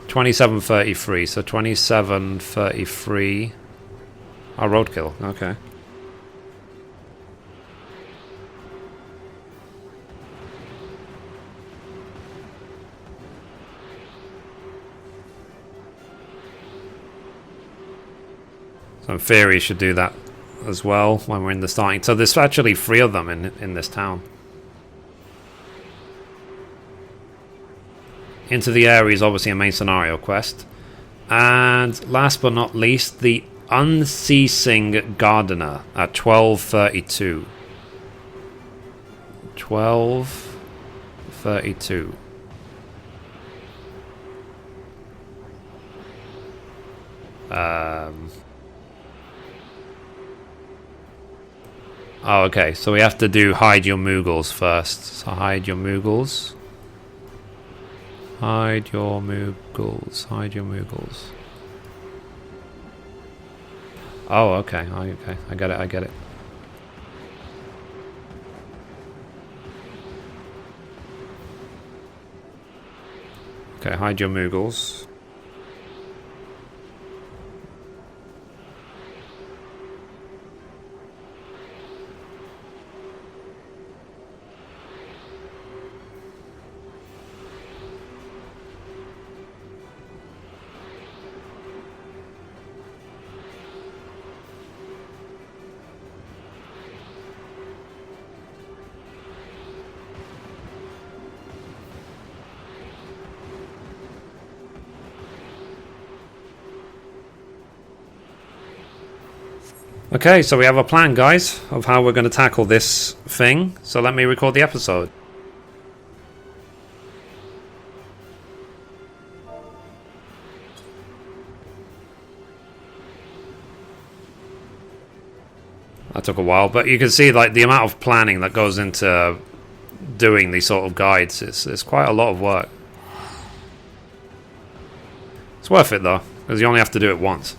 [SPEAKER 1] 2733. So 2733. Oh, Roadkill. Okay. So in theory, you should do that as well when we're in the starting. So there's actually 3 of them in this town. Into the Air is obviously a main scenario quest. And last but not least, the Unceasing Gardener at 1232. 1232. Oh, okay. So we have to do Hide Your Moogles first. So hide your Moogles. Hide your Moogles. Hide your Moogles. Oh, okay. Okay. I get it. Okay, hide your Moogles. Okay, so we have a plan, guys, of how we're going to tackle this thing. So let me record the episode. That took a while, but you can see like the amount of planning that goes into doing these sort of guides. It's quite a lot of work. It's worth it though, because you only have to do it once.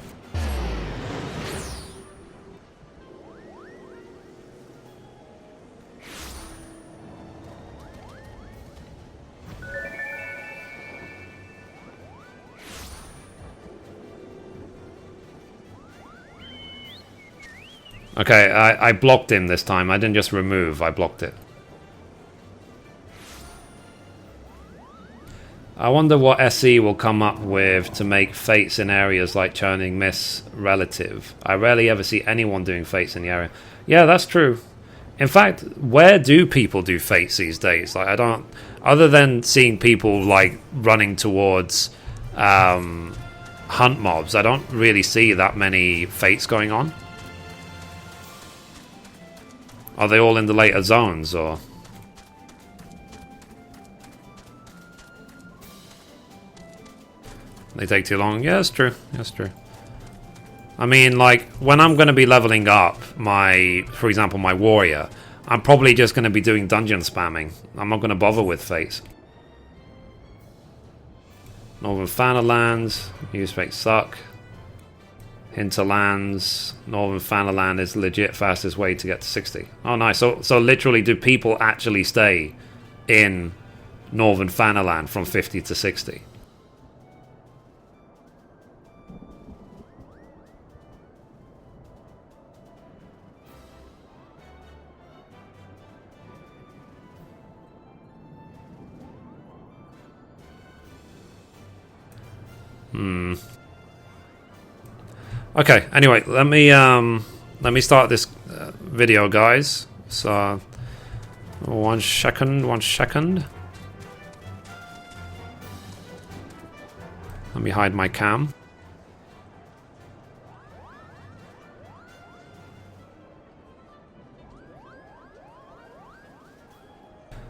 [SPEAKER 1] Okay, I blocked him this time. I didn't just remove, I blocked it. I wonder what SE will come up with to make fates in areas like Churning Mists relative. I rarely ever see anyone doing fates in the area. Yeah, that's true. In fact, where do people do fates these days? Like, I don't... Other than seeing people, like, running towards hunt mobs, I don't really see that many fates going on. Are they all in the later zones, or... They take too long. Yeah, that's true. That's true. I mean, like, when I'm going to be leveling up my, for example, my warrior, I'm probably just going to be doing dungeon spamming. I'm not going to bother with fates. Northern Fanalands, use fates suck. Hinterlands, Northern Fanaland is legit fastest way to get to 60. Oh, nice. So literally, do people actually stay in Northern Fanaland from 50 to 60? Okay, anyway, let me start this video, guys. So, one second. Let me hide my cam.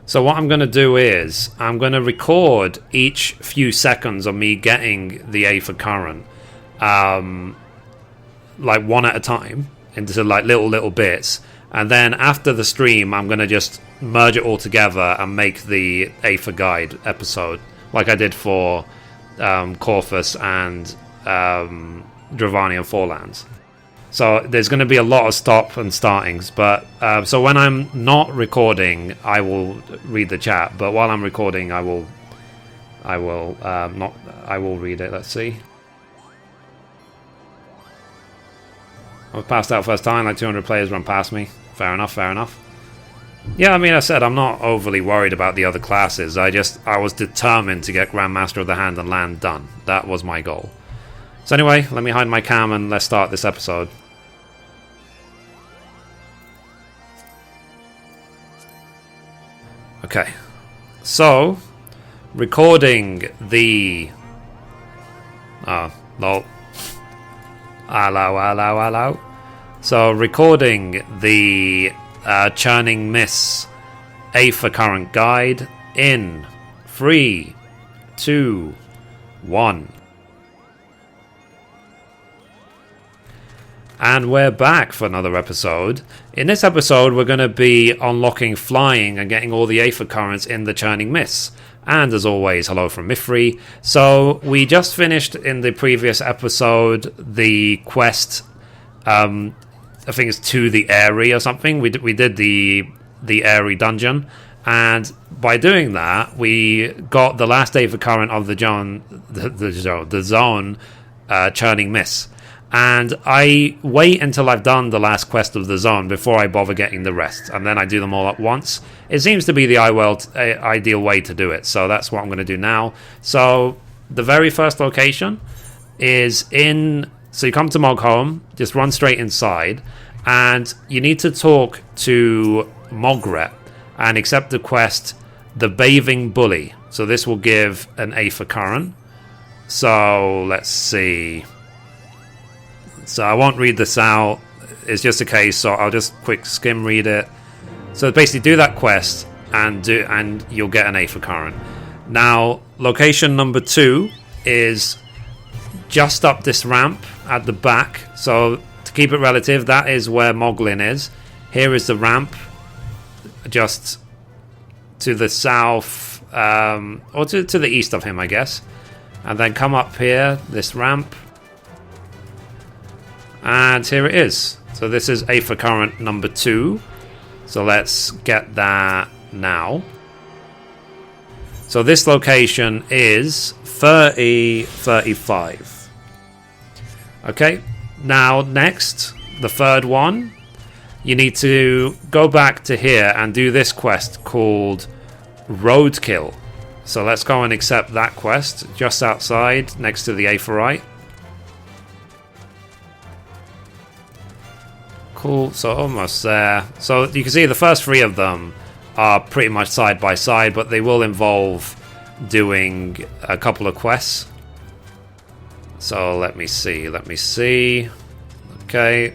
[SPEAKER 1] So what I'm going to do is, I'm going to record each few seconds of me getting the Aether Current, like one at a time, into like little bits. And then after the stream, I'm going to just merge it all together and make the Aether Guide episode, like I did for Corvus and Dravanian Forelands. So there's going to be a lot of stop and startings, but so when I'm not recording, I will read the chat. But while I'm recording, I will read it. Let's see. I was passed out first time. Like 200 players run past me. Fair enough. Yeah, I mean, I said I'm not overly worried about the other classes. I was determined to get Grandmaster of the Hand and Land done. That was my goal. So anyway, let me hide my cam and let's start this episode. Okay, so recording the... Oh, no. Hello. So recording the Churning Mists Aether Current Guide in 3, 2, 1. And we're back for another episode. In this episode, we're going to be unlocking flying and getting all the Aether Currents in the Churning Mists. And as always, hello from Mithrie. So we just finished in the previous episode the quest, I think it's to the Airy or something. We did the Airy dungeon. And by doing that, we got the last Aether Current of the zone Churning Mists. And I wait until I've done the last quest of the zone before I bother getting the rest, and then I do them all at once. It seems to be the ideal way to do it, so that's what I'm going to do now. So the very first location is in... So you come to Moghome, just run straight inside, and you need to talk to Mogret and accept the quest, The Bathing Bully. So this will give an Aether Current. So let's see... So I won't read this out. It's just a case, so I'll just quick skim read it. So basically do that quest and you'll get an Aether Current. Now, location number 2 is just up this ramp at the back. So to keep it relative, that is where Moglin is. Here is the ramp just to the south, or to the east of him, I guess. And then come up here, this ramp. And here it is. So this is Aether Current number 2. So let's get that now. So this location is 3035. Okay. Now next, the third one. You need to go back to here and do this quest called Roadkill. So let's go and accept that quest just outside next to the Aephorite. Cool, so almost there. So you can see the first 3 of them are pretty much side by side, but they will involve doing a couple of quests. So let me see. Okay.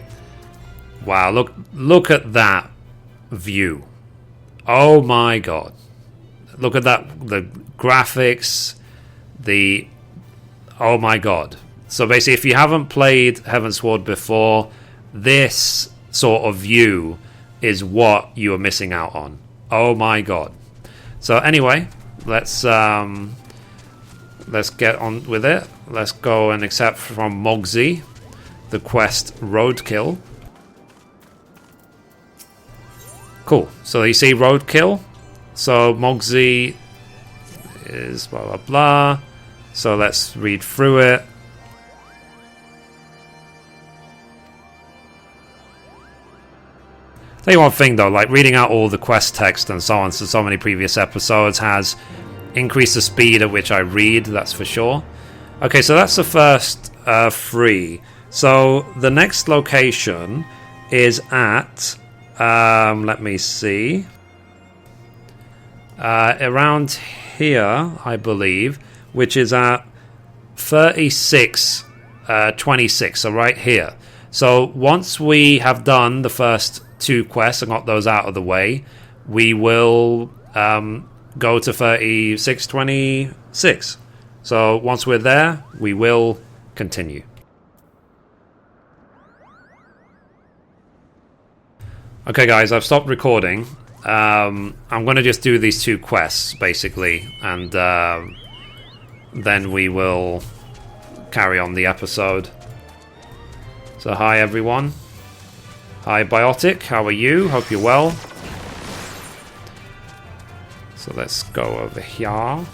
[SPEAKER 1] Wow, look at that view. Oh my god. Look at that, the graphics, oh my god. So basically, if you haven't played Heavensward before, this sort of view is what you are missing out on. Oh my god. So anyway, let's get on with it. Let's go and accept from Mithrie the quest Roadkill. Cool. So you see Roadkill. So Mithrie is blah blah blah. So let's read through it. Tell you one thing though, like reading out all the quest text and so on, so many previous episodes has increased the speed at which I read, that's for sure. Okay, so that's the first 3. So the next location is at, let me see, around here, I believe, which is at 3626, so right here. So once we have done the first 2 quests and got those out of the way, we will go to 3626. So once we're there, we will continue. Okay guys, I've stopped recording. I'm going to just do these 2 quests basically, and then we will carry on the episode. So hi everyone. Hi Biotic, how are you? Hope you're well. So let's go over here.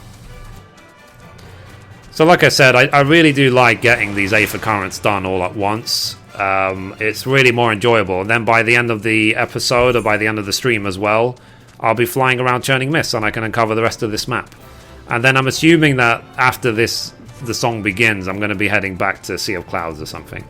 [SPEAKER 1] So like I said, I really do like getting these Aether Currents done all at once. It's really more enjoyable. And then by the end of the episode, or by the end of the stream as well, I'll be flying around churning mists and I can uncover the rest of this map. And then I'm assuming that after the song begins, I'm going to be heading back to Sea of Clouds or something.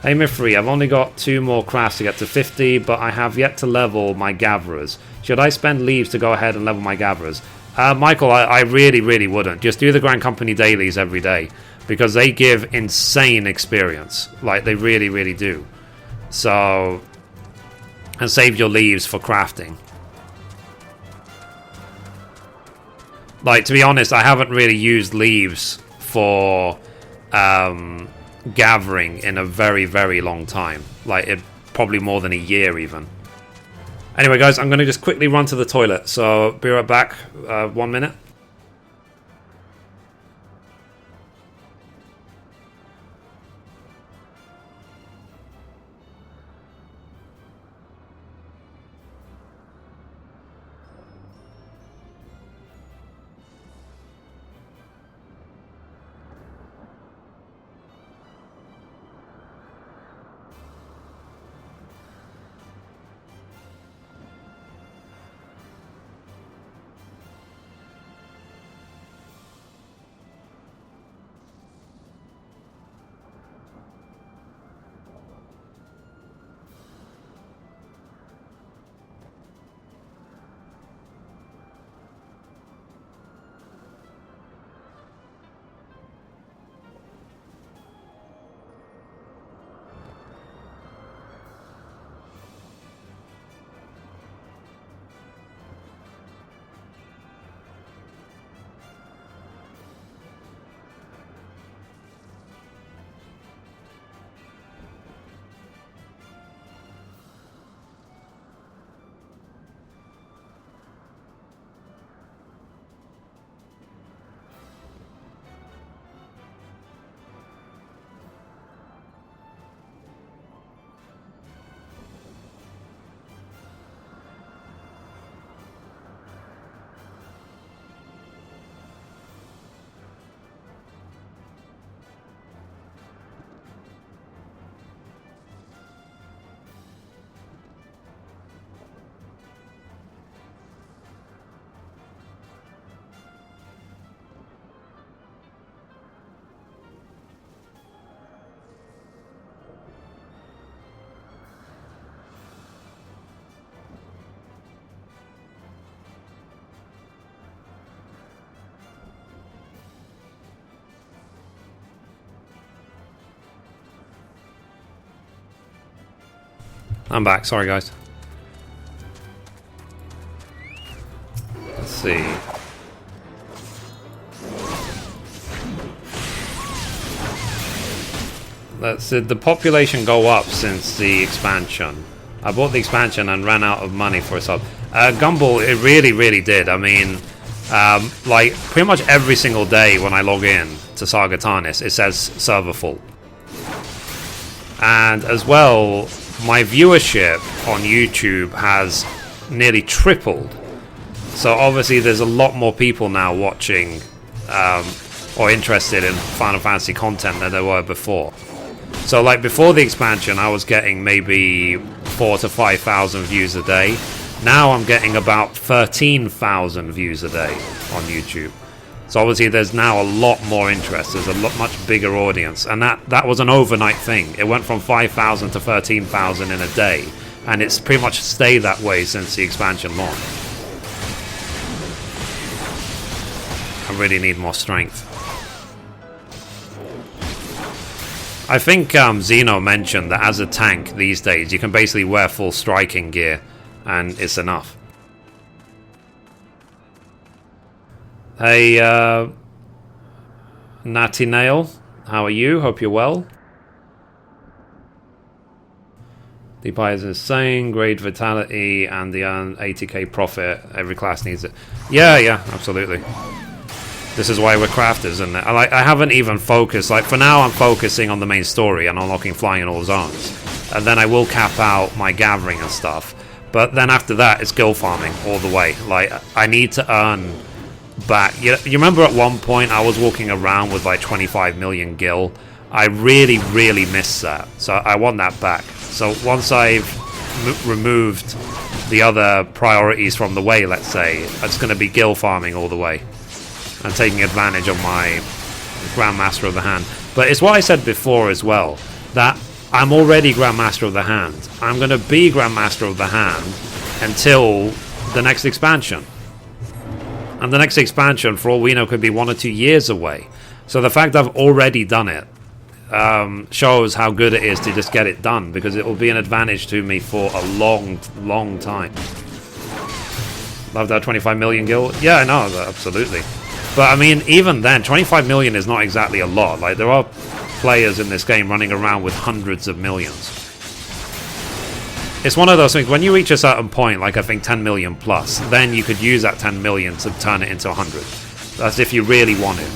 [SPEAKER 1] Hey Mithrie, I've only got 2 more crafts to get to 50, but I have yet to level my gatherers. Should I spend leaves to go ahead and level my gatherers? Michael, I really, really wouldn't. Just do the Grand Company dailies every day, because they give insane experience. Like, they really, really do. So, and save your leaves for crafting. Like, to be honest, I haven't really used leaves for gathering in a very, very long time. Like, probably more than a year even. Anyway guys, I'm going to just quickly run to the toilet, so be right back. 1 minute. I'm back. Sorry, guys. Let's see. Did the population go up since the expansion? I bought the expansion and ran out of money for a sub. Gumball, it really did. I mean, like, pretty much every single day when I log in to Saga Tarnis, it says server full. And as well, my viewership on YouTube has nearly tripled. So obviously there's a lot more people now watching or interested in Final Fantasy content than there were before. So like before the expansion, I was getting maybe 4,000 to 5,000 views a day. Now I'm getting about 13,000 views a day on YouTube. So obviously there's now a lot more interest. There's a much bigger audience. And that was an overnight thing. It went from 5,000 to 13,000 in a day. And it's pretty much stayed that way since the expansion launch. I really need more strength. I think Xeno mentioned that as a tank these days, you can basically wear full striking gear, and it's enough. Hey, Natty Nail, how are you? Hope you're well. Deepeye is insane, great vitality, and the 80k profit. Every class needs it. Yeah, absolutely. This is why we're crafters, and I haven't even focused. Like for now, I'm focusing on the main story and unlocking flying in all zones, and then I will cap out my gathering and stuff. But then after that, it's guild farming all the way. Like I need to earn back. You remember at one point I was walking around with like 25 million gil. I really missed that, so I want that back. So once I've removed the other priorities from the way, let's say, it's going to be guild farming all the way. And taking advantage of my Grandmaster of the Hand. But it's what I said before as well, that I'm already Grandmaster of the Hand. I'm going to be Grandmaster of the Hand until the next expansion. And the next expansion, for all we know, could be 1 or 2 years away. So the fact I've already done it shows how good it is to just get it done, because it will be an advantage to me for a long time. Love that 25 million gil. Yeah, I know, absolutely. But I mean, even then, 25 million is not exactly a lot. Like, there are players in this game running around with hundreds of millions. It's one of those things, when you reach a certain point, like I think 10 million plus, then you could use that 10 million to turn it into 100. That's if you really want it.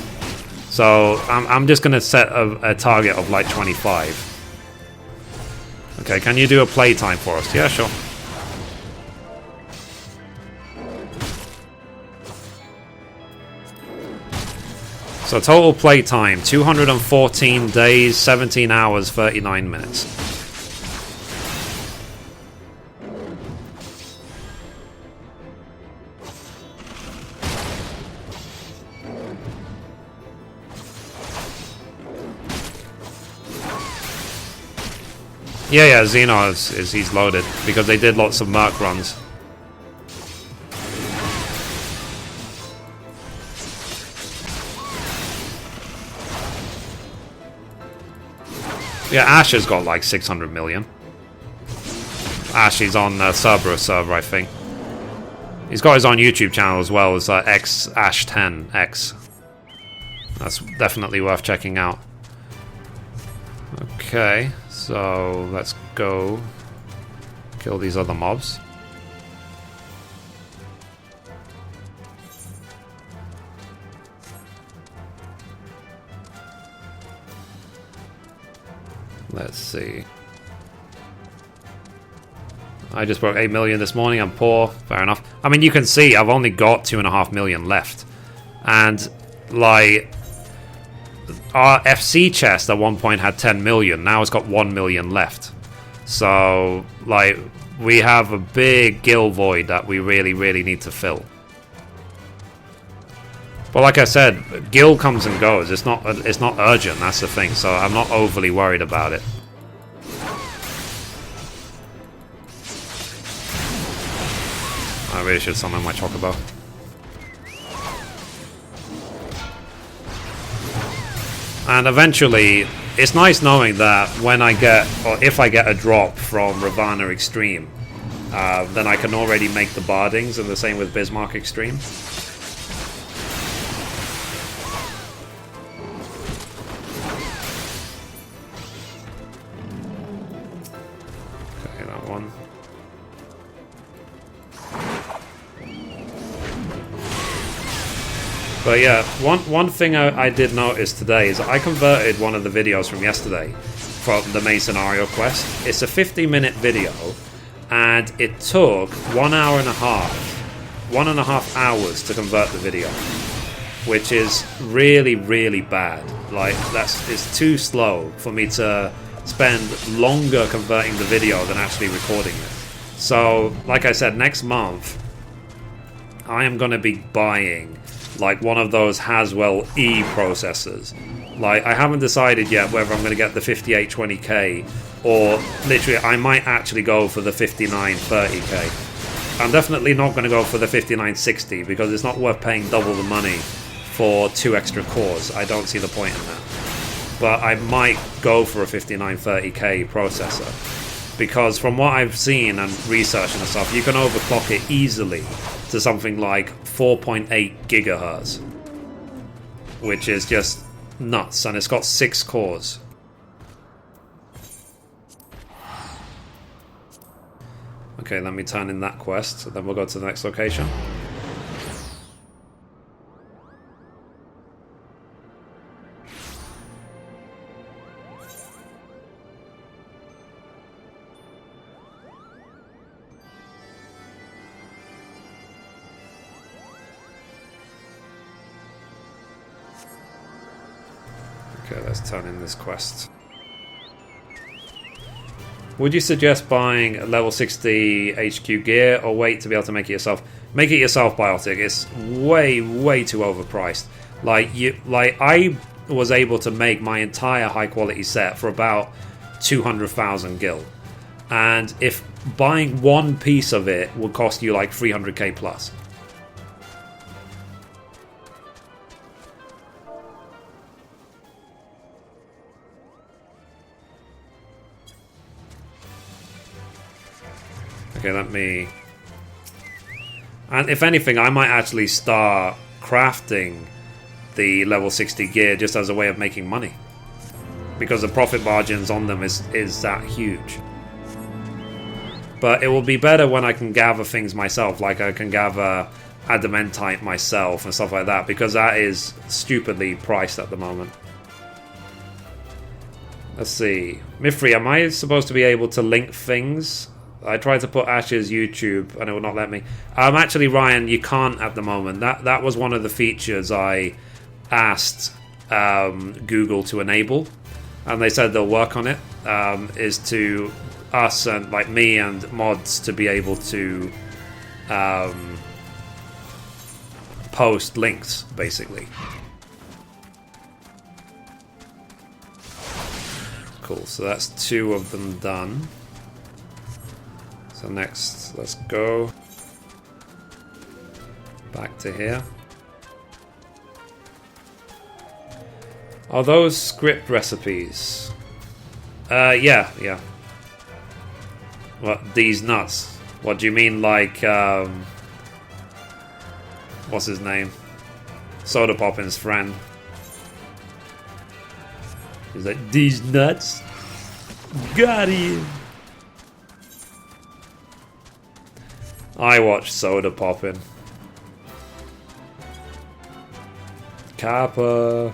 [SPEAKER 1] So, I'm just going to set a target of like 25. Okay, can you do a playtime for us? Yeah, sure. So total playtime, 214 days, 17 hours, 39 minutes. Yeah, Xeno he's loaded, because they did lots of Merc runs. Yeah, Ash has got like 600 million. Ash is on Cerberus server, I think. He's got his own YouTube channel as well as X Ash 10X. That's definitely worth checking out. Okay, so let's go kill these other mobs. Let's see. I just broke 8 million this morning. I'm poor. Fair enough. I mean, you can see I've only got 2.5 million left. And, like, our FC chest at one point had 10 million. Now it's got 1 million left. So, like, we have a big guild void that we really need to fill. But like I said, guild comes and goes. It's not urgent, that's the thing. So I'm not overly worried about it. I really should summon my Chocobo. And eventually, it's nice knowing that when I get, or if I get a drop from Ravana Extreme, then I can already make the Bardings, and the same with Bismarck Extreme. Okay, that one. But yeah, one thing I did notice today is I converted one of the videos from yesterday from the main scenario quest. It's a 50-minute video, and it took 1.5 hours to convert the video, which is really, really bad. Like, it's too slow for me to spend longer converting the video than actually recording it. So, like I said, next month I am going to be buying like one of those Haswell E processors. Like, I haven't decided yet whether I'm going to get the 5820K or literally I might actually go for the 5930K. I'm definitely not going to go for the 5960 because it's not worth paying double the money for 2 extra cores. I don't see the point in that. But I might go for a 5930K processor because from what I've seen and researched and stuff, you can overclock it easily to something like 4.8 gigahertz, which is just nuts, and it's got 6 cores. Okay, let me turn in that quest, then we'll go to the next location. Okay, let's turn in this quest. Would you suggest buying a level 60 HQ gear or wait to be able to make it yourself? Make it yourself, Biotic. It's way, way too overpriced. Like I was able to make my entire high quality set for about 200,000 gil. And if buying one piece of it would cost you like 300k plus. Okay, let me... And if anything, I might actually start crafting the level 60 gear just as a way of making money. Because the profit margins on them is that huge. But it will be better when I can gather things myself, like I can gather adamantite myself and stuff like that, because that is stupidly priced at the moment. Let's see. Mithrie, am I supposed to be able to link things? I tried to put Ash's YouTube and it will not let me. Actually, Ryan, you can't at the moment. That was one of the features I asked Google to enable, and they said they'll work on it. Is to us and like me and mods to be able to post links, basically. Cool. So that's 2 of them done. So next, let's go back to here. Are those script recipes? Yeah. What, these nuts? What do you mean, like, what's his name? Soda Poppin's friend. He's like, these nuts? Got him! I watch Soda Poppin. Kappa.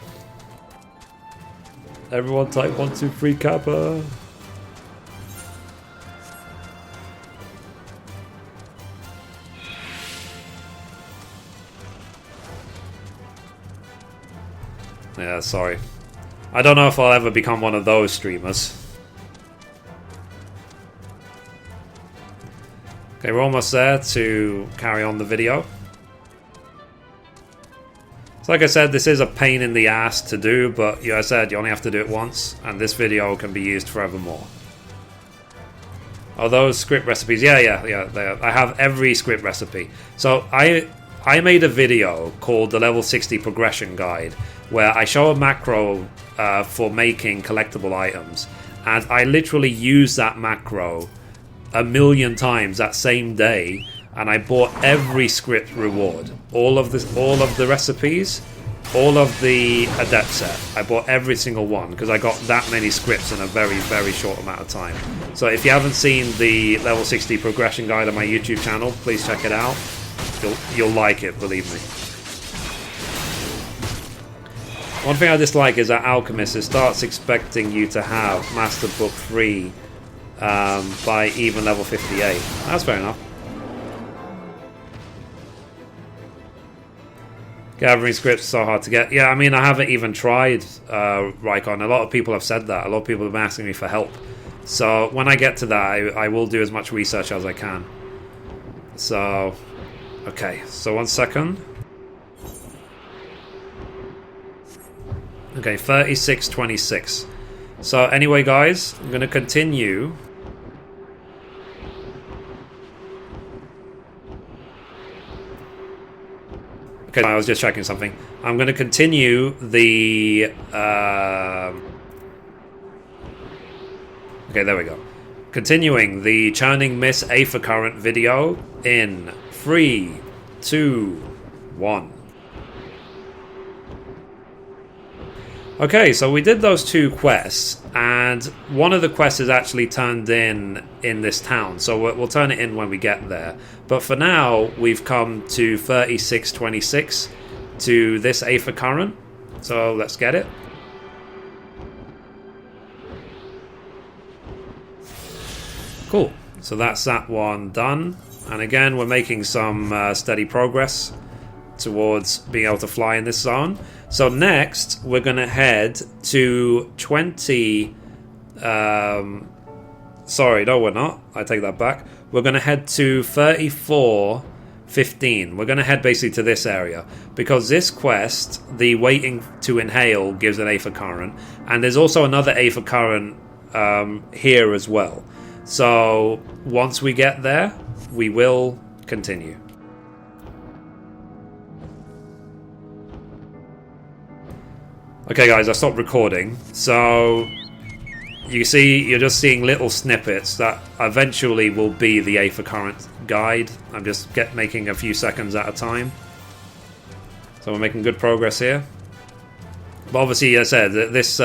[SPEAKER 1] Everyone type 1, 2, 3 Kappa. Yeah, sorry. I don't know if I'll ever become one of those streamers. Okay, we're almost there to carry on the video. So like I said, this is a pain in the ass to do, but I said you only have to do it once, and this video can be used forevermore. Are those script recipes? Yeah, they are. I have every script recipe. So I I made a video called the Level 60 Progression Guide, where I show a macro for making collectible items, and I literally used that macro a million times that same day, and I bought every script reward, all of the recipes, all of the adept set. I bought every single one because I got that many scripts in a very, very short amount of time. So if you haven't seen the Level 60 Progression Guide on my YouTube channel, please check it out. You'll like it, believe me. One thing I dislike is that Alchemist, it starts expecting you to have Master Book 3 by even level 58. That's fair enough. Gathering scripts is so hard to get. Yeah, I mean, I haven't even tried Rykon. A lot of people have said that. A lot of people have been asking me for help. So when I get to that, I will do as much research as I can. So, okay. So 1 second. Okay, 3626. So anyway, guys, I'm going to continue. Okay, I was just checking something. I'm going to continue the... Okay, there we go. Continuing the Churning Miss Aether Current video in 3, 2, 1. Okay, so we did those 2 quests, and one of the quests is actually turned in this town, so we'll turn it in when we get there. But for now, we've come to 3626 to this Aether Current, so let's get it. Cool, so that's that one done, and again, we're making some steady progress towards being able to fly in this zone. So next, we're going to head to 20... sorry, no we're not. I take that back. We're going to head to 3415. We're going to head basically to this area. Because this quest, the Waiting to Inhale, gives an Aether Current. And there's also another Aether Current here as well. So once we get there, we will continue. Okay guys, I stopped recording, so you see, you're just seeing little snippets that eventually will be the Aether Current guide. I'm just making a few seconds at a time. So we're making good progress here. But obviously, as I said, this,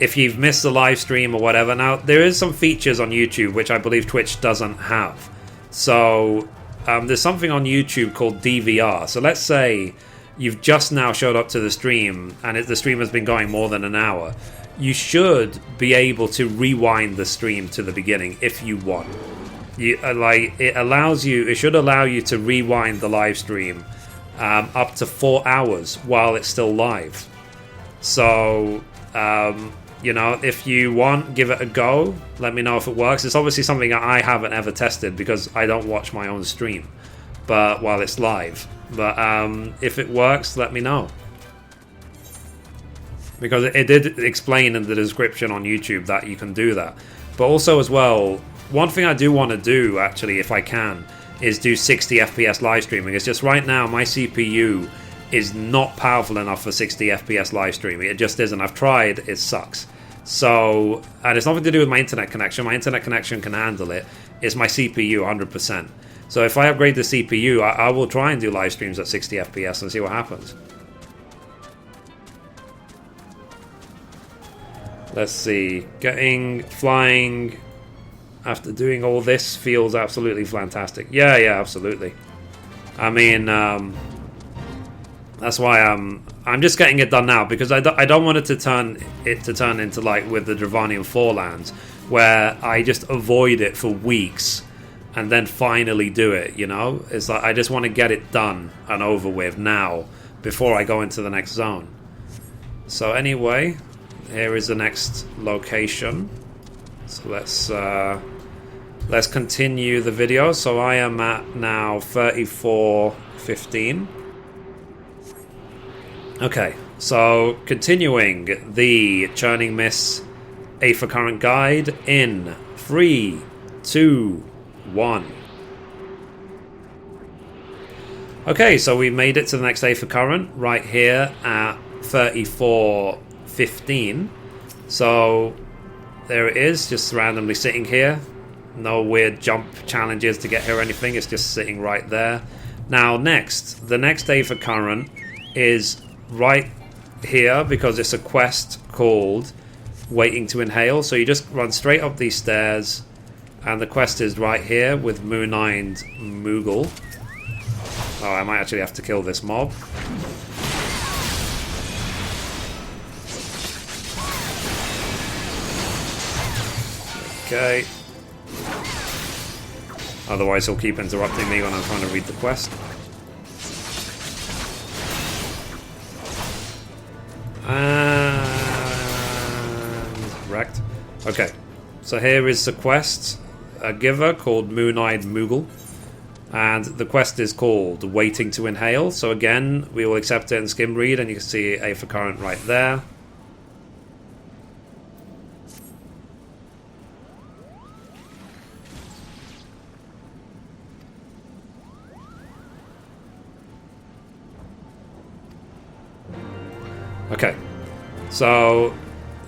[SPEAKER 1] if you've missed the live stream or whatever, now there is some features on YouTube which I believe Twitch doesn't have. So there's something on YouTube called DVR. So let's say you've just now showed up to the stream and the stream has been going more than an hour. You should be able to rewind the stream to the beginning if you want. It should allow you to rewind the live stream up to 4 hours while it's still live. So, you know, if you want, give it a go. Let me know if it works. It's obviously something that I haven't ever tested because I don't watch my own stream, but while it's live. But if it works, let me know. Because it did explain in the description on YouTube that you can do that. But also as well, one thing I do want to do, actually, if I can, is do 60 FPS live streaming. It's just right now my CPU is not powerful enough for 60 FPS live streaming. It just isn't. I've tried, it sucks. So, and it's nothing to do with my internet connection. My internet connection can handle it. It's my CPU 100%. So if I upgrade the CPU, I will try and do live streams at 60 FPS and see what happens. Let's see. Flying after doing all this feels absolutely fantastic. Yeah, absolutely. I mean, that's why I'm just getting it done now because I don't want it to turn into like with the Dravanian Forelands, where I just avoid it for weeks and then finally do it, you know? It's like I just want to get it done and over with now before I go into the next zone. So anyway, here is the next location. So let's continue the video. So I am at now 3415. Okay, so continuing the Churning Miss Aether Current guide in 3, 2, 1. Okay, so we made it to the next day for current right here at 34:15. So there it is, just randomly sitting here. No weird jump challenges to get here or anything. It's just sitting right there. Now the next day for current is right here because it's a quest called Waiting to Inhale. So you just run straight up these stairs, and the quest is right here with Moon-Eyed Moogle. Oh, I might actually have to kill this mob. Okay. Otherwise he'll keep interrupting me when I'm trying to read the quest. And wrecked. Okay. So here is the quest. A giver called Moon-Eyed Moogle. And the quest is called Waiting to Inhale. So again, we will accept it and skim read, and you can see A for current right there. Okay. So,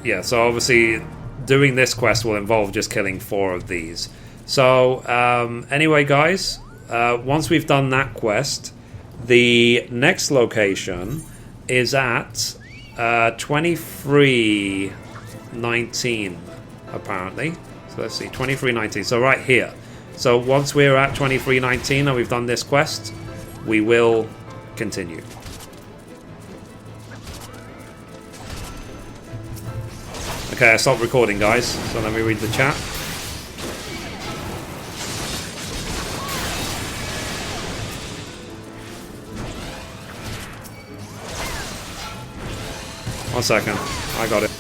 [SPEAKER 1] yeah, so obviously doing this quest will involve just killing 4 of these. So, anyway, guys, once we've done that quest, the next location is at 2319, apparently. So let's see, 2319. So right here. So once we're at 2319 and we've done this quest, we will continue. Okay, I stopped recording, guys. So let me read the chat. One second. I got it.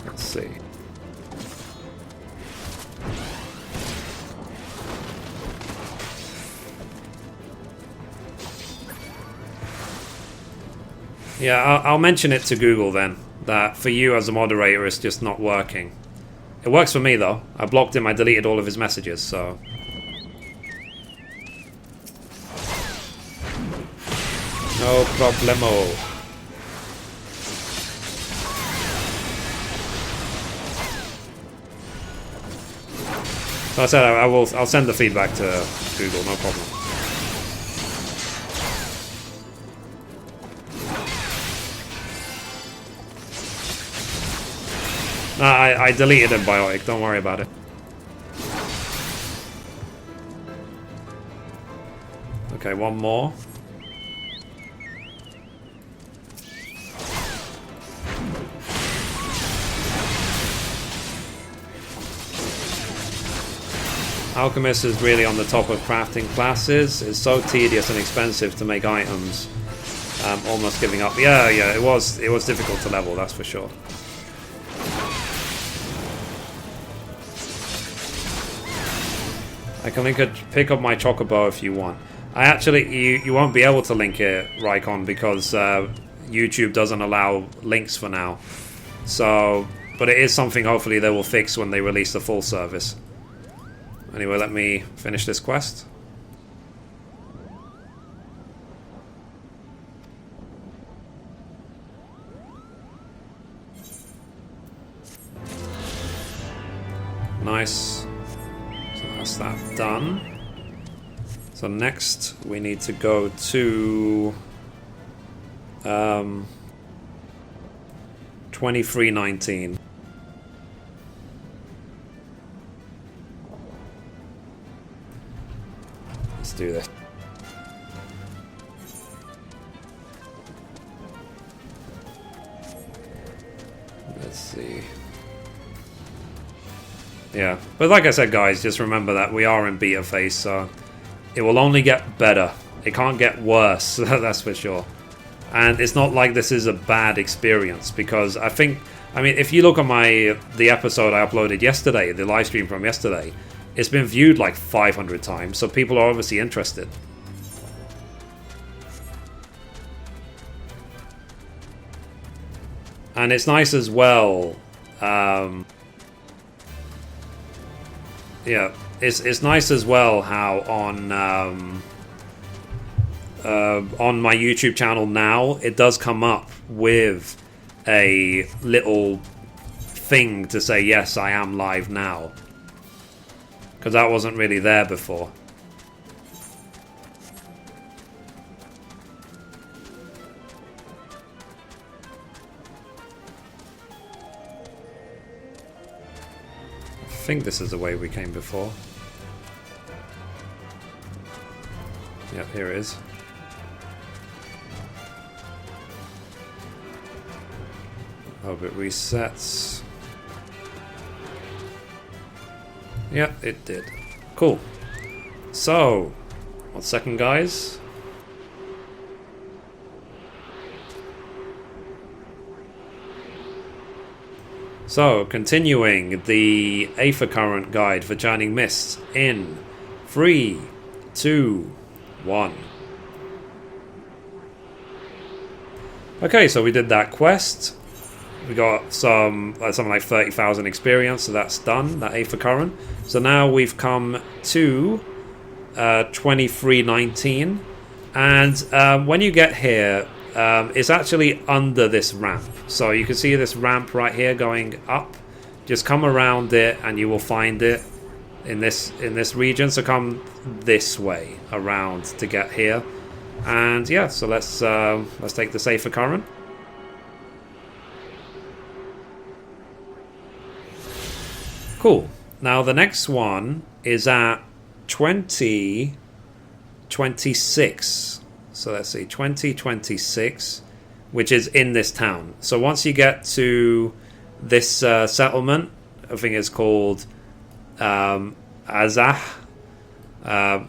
[SPEAKER 1] Let's see. Yeah, I'll mention it to Google then, that for you as a moderator it's just not working. It works for me though. I blocked him, I deleted all of his messages, so... No problemo. So I said I'll send the feedback to Google, no problem. No, I deleted Biotic, don't worry about it. Okay, one more. Alchemist is really on the top of crafting classes. It's so tedious and expensive to make items. Almost giving up. Yeah, it was difficult to level, that's for sure. I can pick up my Chocobo if you want. I actually, you won't be able to link it, Rycon, because YouTube doesn't allow links for now. So, but it is something hopefully they will fix when they release the full service. Anyway, let me finish this quest. Nice. So that's that done. So next we need to go to 2319. Let's do this. Let's see. Yeah, but like I said, guys, just remember that we are in beta phase, so it will only get better. It can't get worse, that's for sure. And it's not like this is a bad experience, because I mean, if you look at the episode I uploaded yesterday, the live stream from yesterday, it's been viewed like 500 times, so people are obviously interested. And it's nice as well. Yeah, it's nice as well how on my YouTube channel now it does come up with a little thing to say yes, I am live now, because that wasn't really there before. I think this is the way we came before. Yep, here it is. Hope it resets. Yep, it did. Cool. So, 1 second, guys. So, continuing the Aether Current guide for Churning Mists in 3, 2, 1. Okay, so we did that quest. We got something like 30,000 experience, so that's done, that Aether Current. So now we've come to 2319, and when you get here, it's actually under this ramp. So you can see this ramp right here going up. Just come around it and you will find it in this region. So come this way around to get here. And yeah, so let's take the Aether Current. Cool. Now the next one is at 2026. So let's see, 2026, which is in this town. So once you get to this settlement, I think it's called Azah,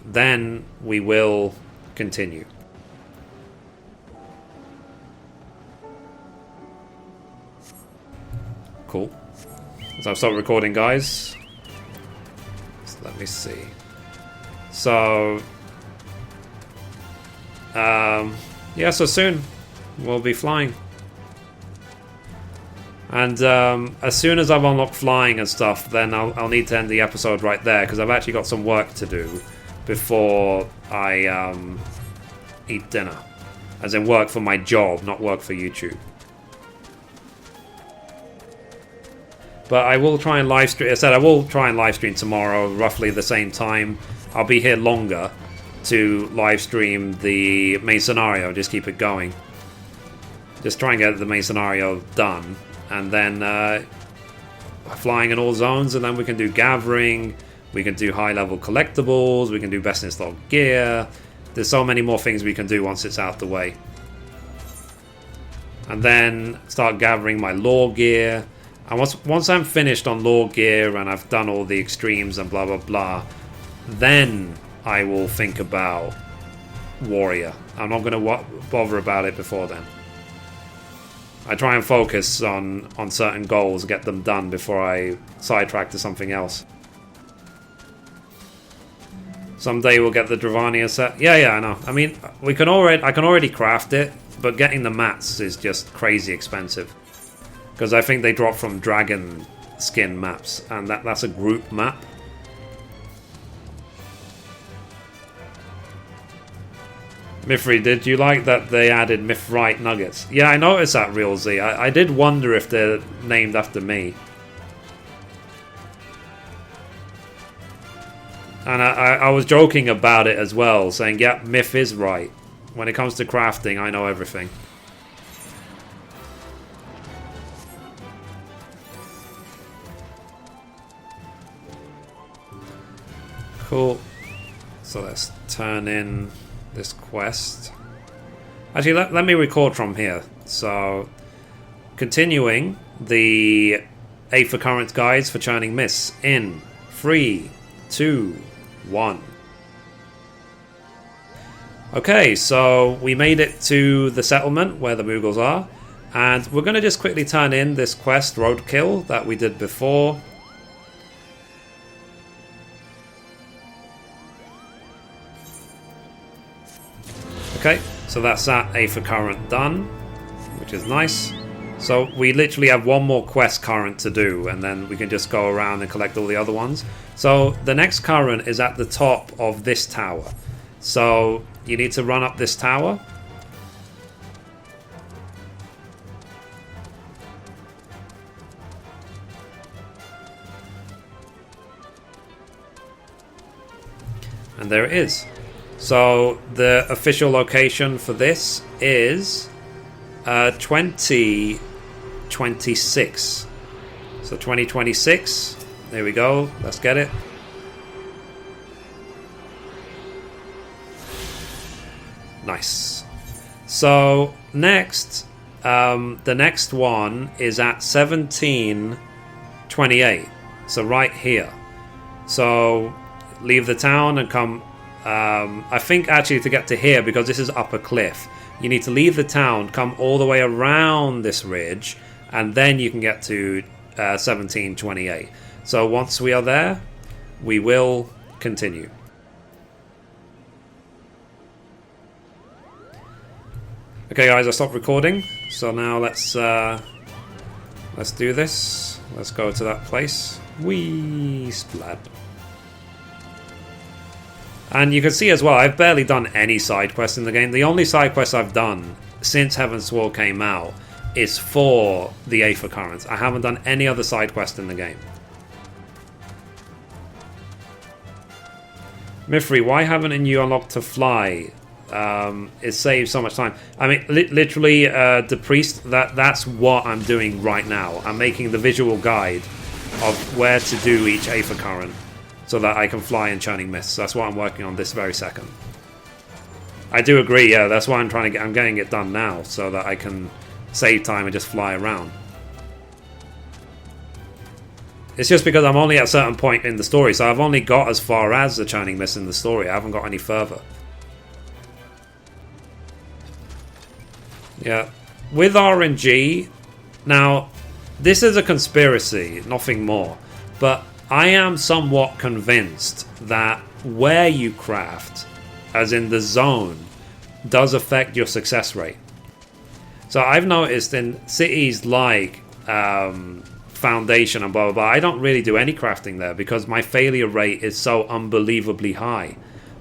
[SPEAKER 1] then we will continue. Cool. So I've stopped recording, guys. So let me see. So yeah, so soon we'll be flying. And as soon as I've unlocked flying and stuff, then I'll need to end the episode right there, because I've actually got some work to do before I eat dinner. As in work for my job, not work for YouTube. But I will try and live stream. I said I will try and live stream tomorrow, roughly the same time. I'll be here longer to live stream the main scenario. Just keep it going. Just try and get the main scenario done, and then flying in all zones, and then we can do gathering. We can do high-level collectibles. We can do best-in-stock gear. There's so many more things we can do once it's out the way. And then start gathering my lore gear. And once I'm finished on lore gear and I've done all the extremes and blah blah blah, then I will think about warrior. I'm not going to bother about it before then. I try and focus on certain goals, get them done before I sidetrack to something else. Someday we'll get the Dravania set. Yeah, I know. I mean, I can already craft it, but getting the mats is just crazy expensive. Because I think they drop from dragon skin maps, and that's a group map. Mithrie, did you like that they added Mithrite nuggets? Yeah, I noticed that, Real Z. I did wonder if they're named after me. And I was joking about it as well, saying, yeah, Myth is right. When it comes to crafting, I know everything. Cool. So let's turn in this quest. Actually, let me record from here. So, continuing the Aether Current guides for churning mists in 3, 2, 1. Okay, so we made it to the settlement where the Moogles are, and we're going to just quickly turn in this quest, Roadkill, that we did before. Okay, so that's that Aether Current done, which is nice. So we literally have one more quest current to do, and then we can just go around and collect all the other ones. So the next current is at the top of this tower. So you need to run up this tower. And there it is. So the official location for this is 2026. So 2026. There we go. Let's get it. Nice. So next, the next one is at 1728. So right here. So leave the town and come. I think actually to get to here, because this is up a cliff, you need to leave the town, come all the way around this ridge, and then you can get to 1728. So once we are there, we will continue. Okay guys, I stopped recording, so now let's do this. Let's go to that place. Whee, splat. And you can see as well, I've barely done any side quests in the game. The only side quest I've done since Heavensward came out is for the Aether Currents. I haven't done any other side quest in the game. Mithrie, why haven't you unlocked to fly? It saves so much time. I mean, literally, the priest, that's what I'm doing right now. I'm making the visual guide of where to do each Aether Current, so that I can fly in churning mists. That's what I'm working on this very second. I do agree, yeah, that's why I'm getting it done now, so that I can save time and just fly around. It's just because I'm only at a certain point in the story, so I've only got as far as the churning mist in the story. I haven't got any further. Yeah. With RNG, now, this is a conspiracy, nothing more, but I am somewhat convinced that where you craft, as in the zone, does affect your success rate. So I've noticed in cities like Foundation and blah blah blah, I don't really do any crafting there because my failure rate is so unbelievably high.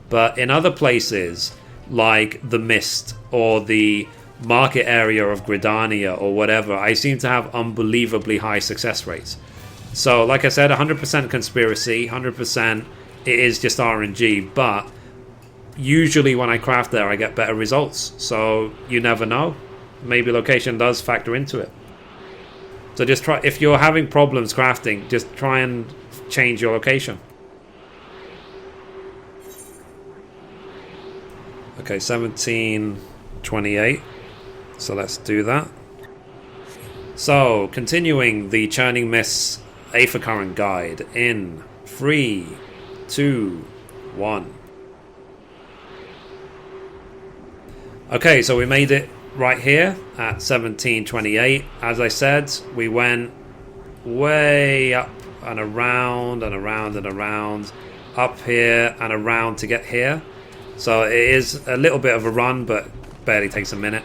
[SPEAKER 1] But in other places like the Mist or the market area of Gridania or whatever, I seem to have unbelievably high success rates. So, like I said, 100% conspiracy, 100% it is just RNG, but usually when I craft there, I get better results. So, you never know. Maybe location does factor into it. So just try, if you're having problems crafting, just try and change your location. Okay, 1728. So let's do that. So, continuing the Churning Mists Aether Current guide in 3, 2, 1. Okay, so we made it right here at 1728. As I said, we went way up and around and around and around, up here and around to get here. So it is a little bit of a run, but barely takes a minute.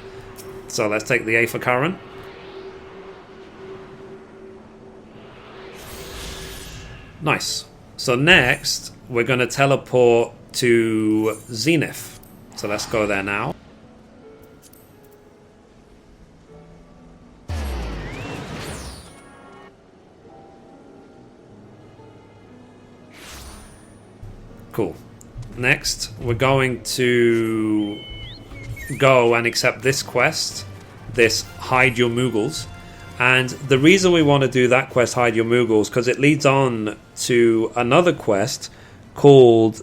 [SPEAKER 1] So let's take the Aether Current. Nice. So next, we're going to teleport to Zenith. So let's go there now. Cool. Next, we're going to go and accept this quest, this Hide Your Moogles. And the reason we want to do that quest, Hide Your Moogles, because it leads on to another quest called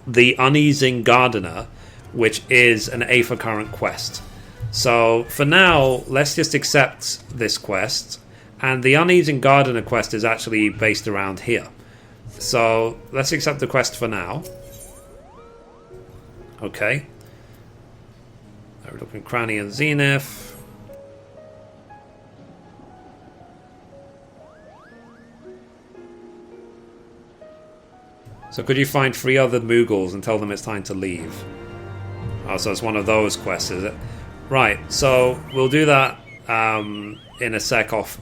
[SPEAKER 1] the Uneasing Gardener, which is an Aether Current quest. So for now, let's just accept this quest, And the Uneasy Gardener quest is actually based around here. So let's accept the quest for now. Okay. We're looking Cranny and Zenith. So could you find 3 other Moogles and tell them it's time to leave? Oh, so it's one of those quests, is it? Right, so we'll do that in a sec off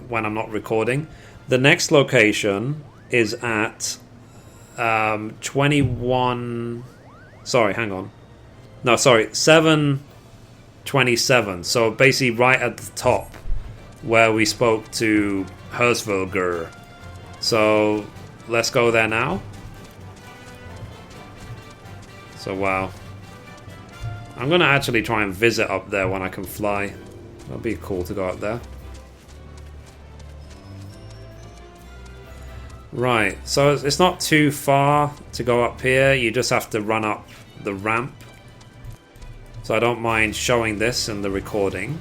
[SPEAKER 1] when I'm not recording. The next location is at 21... Sorry, hang on. No, sorry, 727. So basically right at the top where we spoke to Herzvölger. So let's go there now. So wow. I'm going to actually try and visit up there when I can fly. That'd be cool to go up there. Right, so it's not too far to go up here. You just have to run up the ramp. So I don't mind showing this in the recording.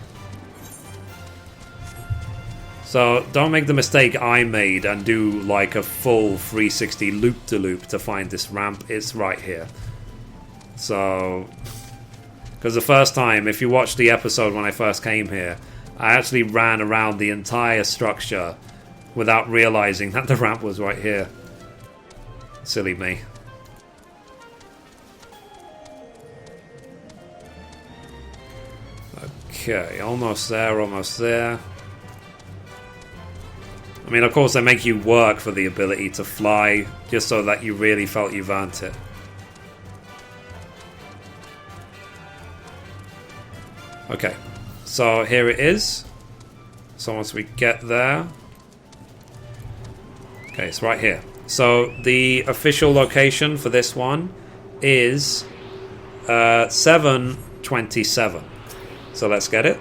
[SPEAKER 1] So don't make the mistake I made and do like a full 360 loop-de-loop to find this ramp. It's right here. So... Because the first time, if you watch the episode when I first came here, I actually ran around the entire structure without realizing that the ramp was right here. Silly me. Okay, almost there, almost there. I mean, of course, they make you work for the ability to fly, just so that you really felt you've earned it. Okay, so here it is. So once we get there... Okay, it's right here. So the official location for this one is 727. So let's get it.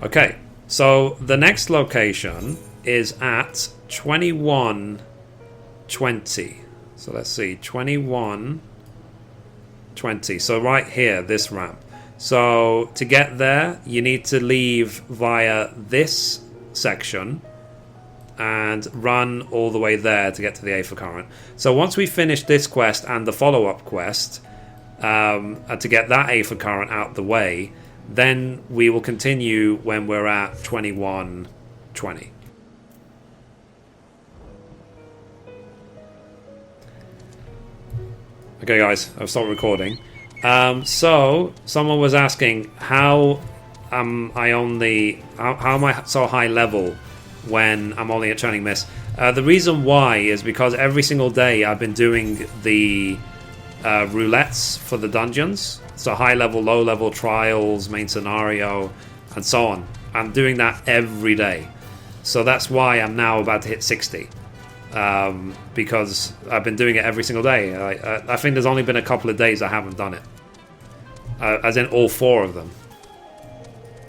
[SPEAKER 1] Okay, so the next location is at 2120. So let's see, 2120. So right here, this ramp. So to get there, you need to leave via this section and run all the way there to get to the Aether Current. So once we finish this quest and the follow-up quest, and to get that Aether Current out the way, then we will continue when we're at 2120. Okay guys, I've stopped recording. So someone was asking how am I so high level when I'm only at Churning Mist. The reason why is because every single day I've been doing the roulettes for the dungeons. So high level, low level, trials, main scenario, and so on. I'm doing that every day. So that's why I'm now about to hit 60. Because I've been doing it every single day. I think there's only been a couple of days I haven't done it. As in all 4 of them.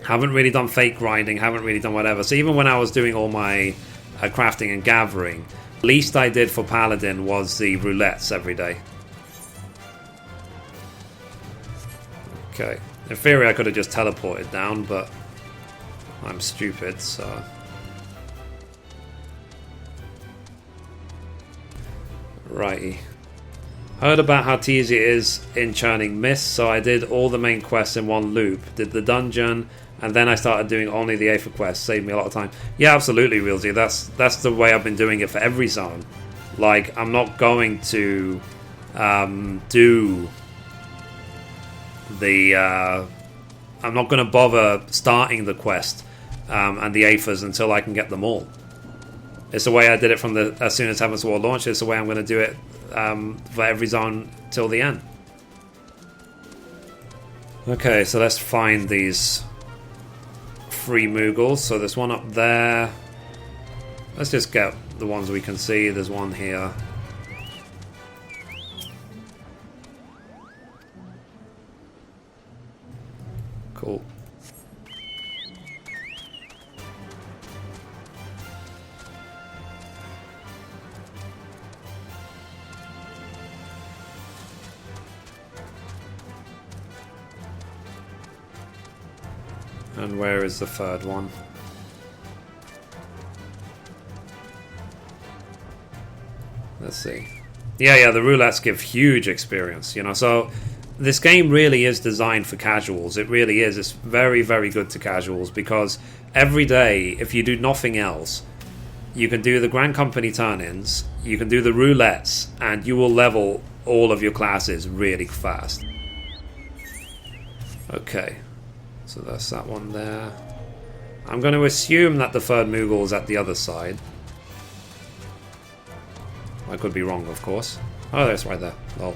[SPEAKER 1] Haven't really done fake grinding, haven't really done whatever. So even when I was doing all my crafting and gathering, least I did for Paladin was the roulettes every day. Okay. In theory I could have just teleported down, but I'm stupid, so... Righty. Heard about how tedious it is in Churning Mist, so I did all the main quests in one loop. Did the dungeon, and then I started doing only the Aether quest. Saved me a lot of time. Yeah, absolutely, Realsy. That's the way I've been doing it for every zone. Like, I'm not going to do the... I'm not going to bother starting the quest and the Aethers until I can get them all. It's the way I did it from as soon as Heavensward launched. It's the way I'm going to do it for every zone till the end. Okay, so let's find these 3 Moogles. So there's one up there. Let's just get the ones we can see. There's one here. Cool. And where is the third one? Let's see. Yeah, the roulettes give huge experience, you know, so this game really is designed for casuals. It really is. It's very, very good to casuals because every day, if you do nothing else, you can do the Grand Company turn-ins, you can do the roulettes, and you will level all of your classes really fast. Okay, so that's that one there. I'm going to assume that the third Moogle is at the other side. I could be wrong, of course. Oh, that's right there. Lol.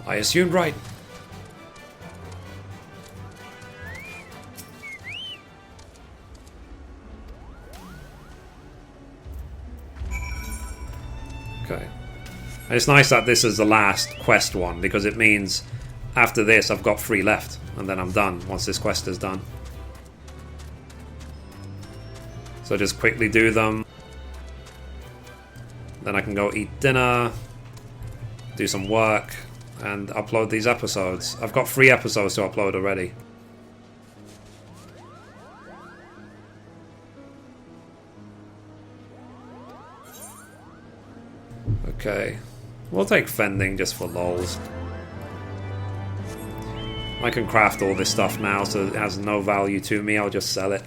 [SPEAKER 1] I assumed right. Okay. And it's nice that this is the last quest one, because it means after this I've got 3 left, and then I'm done once this quest is done. So just quickly do them. Then I can go eat dinner, do some work, and upload these episodes. I've got 3 episodes to upload already. Okay. We'll take fending just for lols. I can craft all this stuff now, so it has no value to me. I'll just sell it.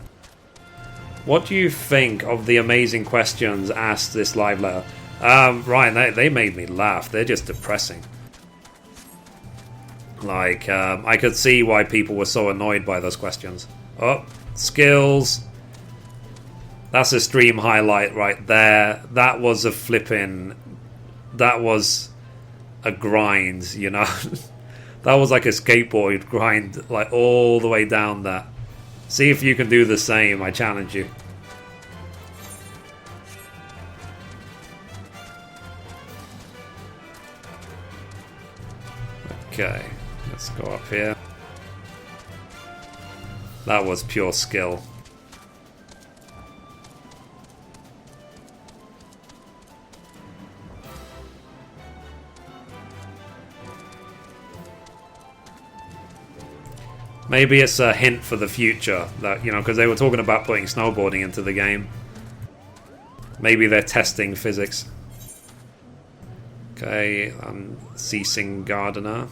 [SPEAKER 1] What do you think of the amazing questions asked this live letter? Ryan, they made me laugh. They're just depressing. Like, I could see why people were so annoyed by those questions. Oh, skills. That's a stream highlight right there. That was a flipping... That was a grind, you know? That was like a skateboard grind, like all the way down that. See if you can do the same, I challenge you. Okay, let's go up here. That was pure skill. Maybe it's a hint for the future, that, you know, because they were talking about putting snowboarding into the game. Maybe they're testing physics. Okay, I'm ceasing gardener.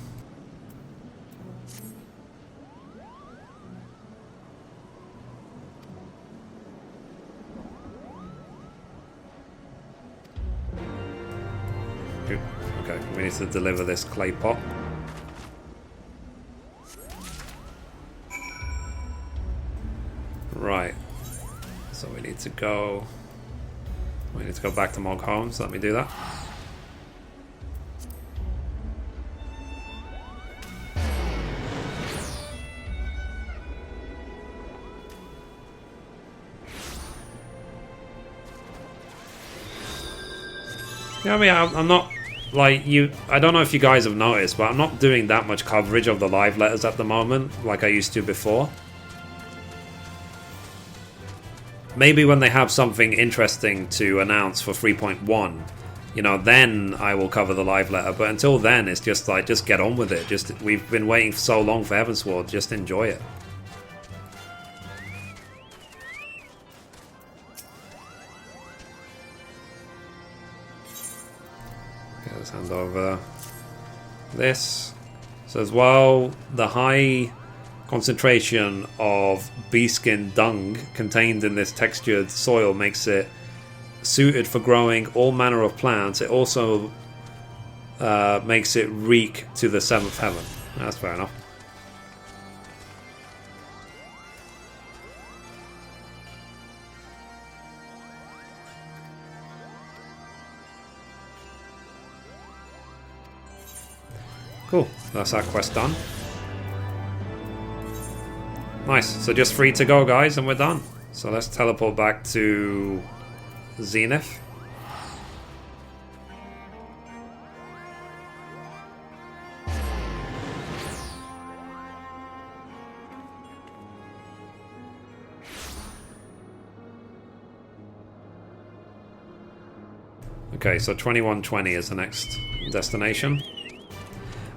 [SPEAKER 1] Okay, we need to deliver this clay pot. Right, so we need to go back to Mog Home, so let me do that. Yeah, I mean, I'm not, like, I don't know if you guys have noticed, but I'm not doing that much coverage of the live letters at the moment, like I used to before. Maybe when they have something interesting to announce for 3.1, you know, then I will cover the live letter. But until then, it's just like, just get on with it. We've been waiting so long for Heavensward, just enjoy it. Okay, let's hand over this. So as well, the high concentration of beeskin dung contained in this textured soil makes it suited for growing all manner of plants. It also makes it reek to the 7th heaven. That's fair enough. Cool, that's that quest done. Nice, so just 3 to go, guys, and we're done. So let's teleport back to Zenith. Okay, so 2120 is the next destination.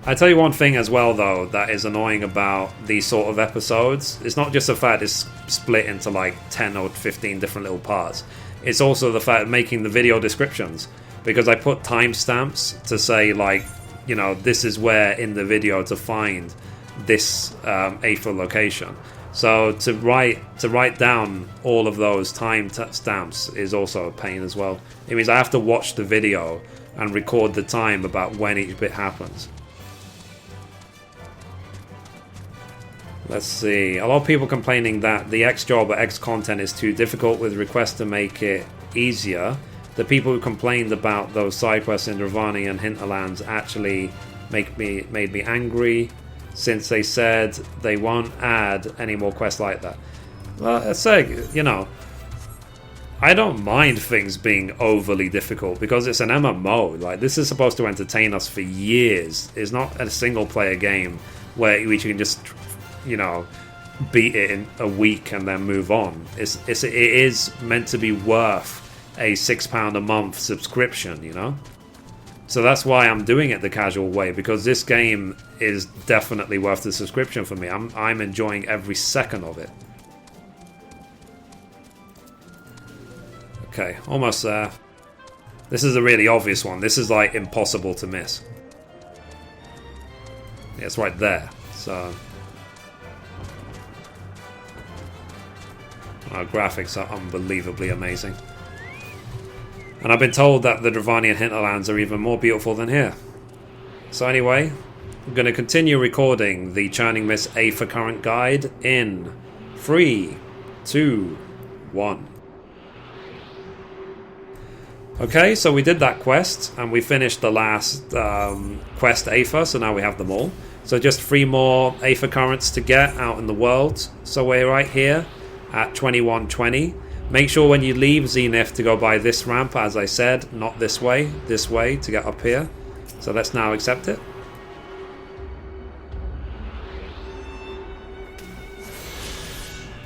[SPEAKER 1] I tell you one thing as well, though, that is annoying about these sort of episodes. It's not just the fact it's split into like 10 or 15 different little parts. It's also the fact of making the video descriptions. Because I put timestamps to say, like, you know, this is where in the video to find this Aether location. So to write down all of those time stamps is also a pain as well. It means I have to watch the video and record the time about when each bit happens. Let's see. A lot of people complaining that the X job or X content is too difficult with requests to make it easier. The people who complained about those side quests in Dravani and Hinterlands actually made me angry, since they said they won't add any more quests like that. Well, I say, you know, I don't mind things being overly difficult because it's an MMO. Like, this is supposed to entertain us for years. It's not a single player game where we can just, you know, beat it in a week and then move on. It is meant to be worth a £6 a month subscription, you know? So that's why I'm doing it the casual way, because this game is definitely worth the subscription for me. I'm enjoying every second of it. Okay, almost there. This is a really obvious one. This is like impossible to miss. Yeah, it's right there. So our graphics are unbelievably amazing. And I've been told that the Dravanian hinterlands are even more beautiful than here. So anyway, I'm going to continue recording the Churning Mist Aether Current Guide in 3, 2, 1. Okay, so we did that quest, and we finished the last quest Aether, so now we have them all. So just 3 more Aether Currents to get out in the world. So we're right here at 2120. Make sure when you leave Zenith to go by this ramp, as I said, not this way to get up here. So let's now accept it.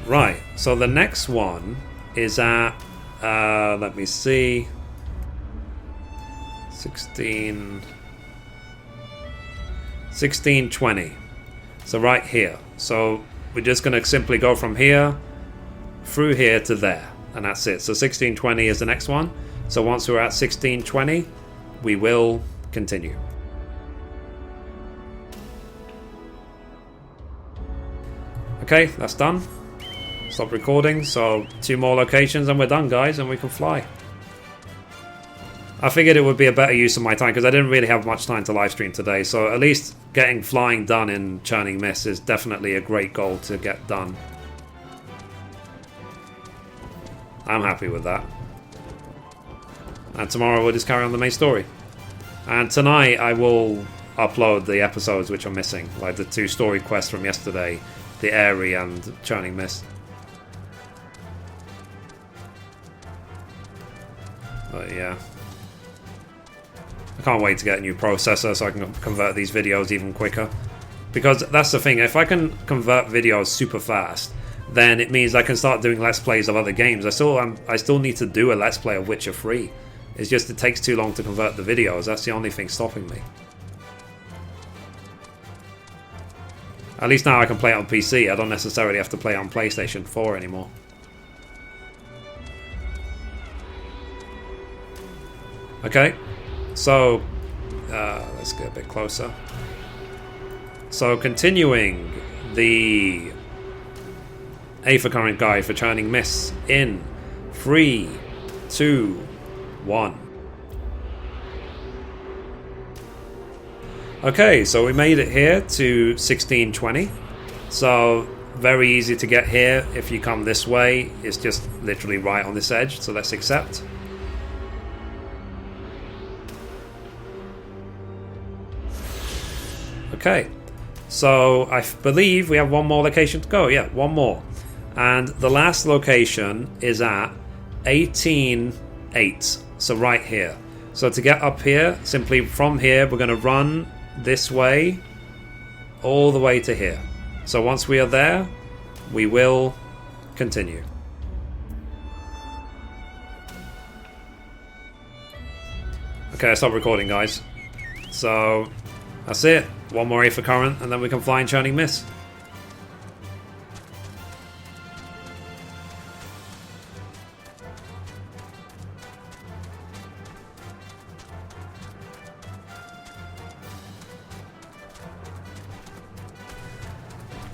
[SPEAKER 1] Right, so the next one is at, let me see, 1620. So right here. So we're just going to simply go from here through here to there, and that's it. So 1620 is the next one. So once we're at 1620, we will continue. Okay, that's done. Stop recording. So 2 more locations and we're done, guys, and we can fly. I figured it would be a better use of my time because I didn't really have much time to live stream today. So at least getting flying done in Churning Mist is definitely a great goal to get done. I'm happy with that. And tomorrow we'll just carry on the main story. And tonight I will upload the episodes which are missing, like the 2 story quests from yesterday, the Airy and Churning Mist. But yeah, I can't wait to get a new processor so I can convert these videos even quicker. Because that's the thing, if I can convert videos super fast, then it means I can start doing Let's Plays of other games. I still need to do a Let's Play of Witcher 3. It's just it takes too long to convert the videos. That's the only thing stopping me. At least now I can play it on PC. I don't necessarily have to play it on PlayStation 4 anymore. Okay, so let's get a bit closer. So continuing the Aether Current Guide for Churning Mists in 3, 2, 1. Okay, so we made it here to 1620. So very easy to get here if you come this way. It's just literally right on this edge, so let's accept. Okay, so I believe we have 1 more location to go. Yeah, 1 more. And the last location is at 18.8. So right here. So to get up here, simply from here, we're going to run this way all the way to here. So once we are there, we will continue. Okay, I stopped recording, guys. So that's it. one more Aether Current, and then we can fly in Churning Mist.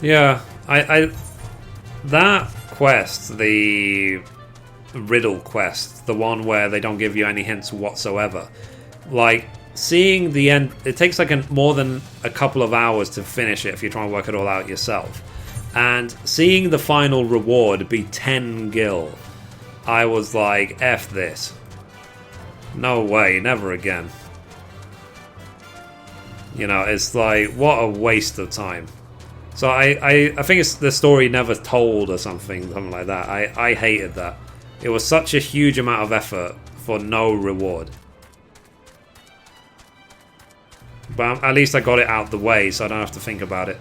[SPEAKER 1] Yeah, I that quest, the riddle quest, the one where they don't give you any hints whatsoever, like seeing the end, it takes like more than a couple of hours to finish it if you're trying to work it all out yourself, and seeing the final reward be 10 gil, I was like, F this, no way, never again. You know, it's like, what a waste of time. So I think it's the story never told or something like that. I hated that. It was such a huge amount of effort for no reward. But at least I got it out the way, so I don't have to think about it.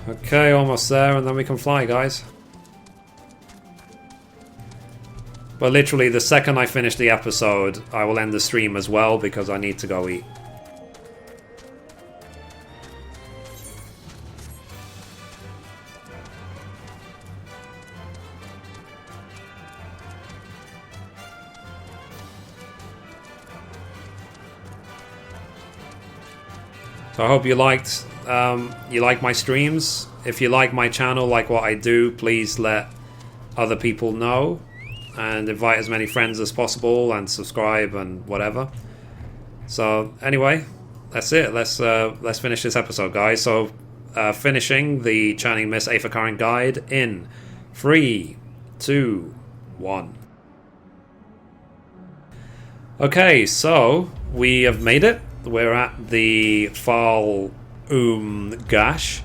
[SPEAKER 1] Okay, almost there, and then we can fly, guys. But literally, the second I finish the episode, I will end the stream as well, because I need to go eat. So I hope you liked my streams. If you like my channel, like what I do, please let other people know and invite as many friends as possible and subscribe and whatever. So anyway, that's it. Let's finish this episode, guys. So finishing the Churning Mist Aether Current guide in 3, 2, 1. Okay, so we have made it. We're at the Fal Gash.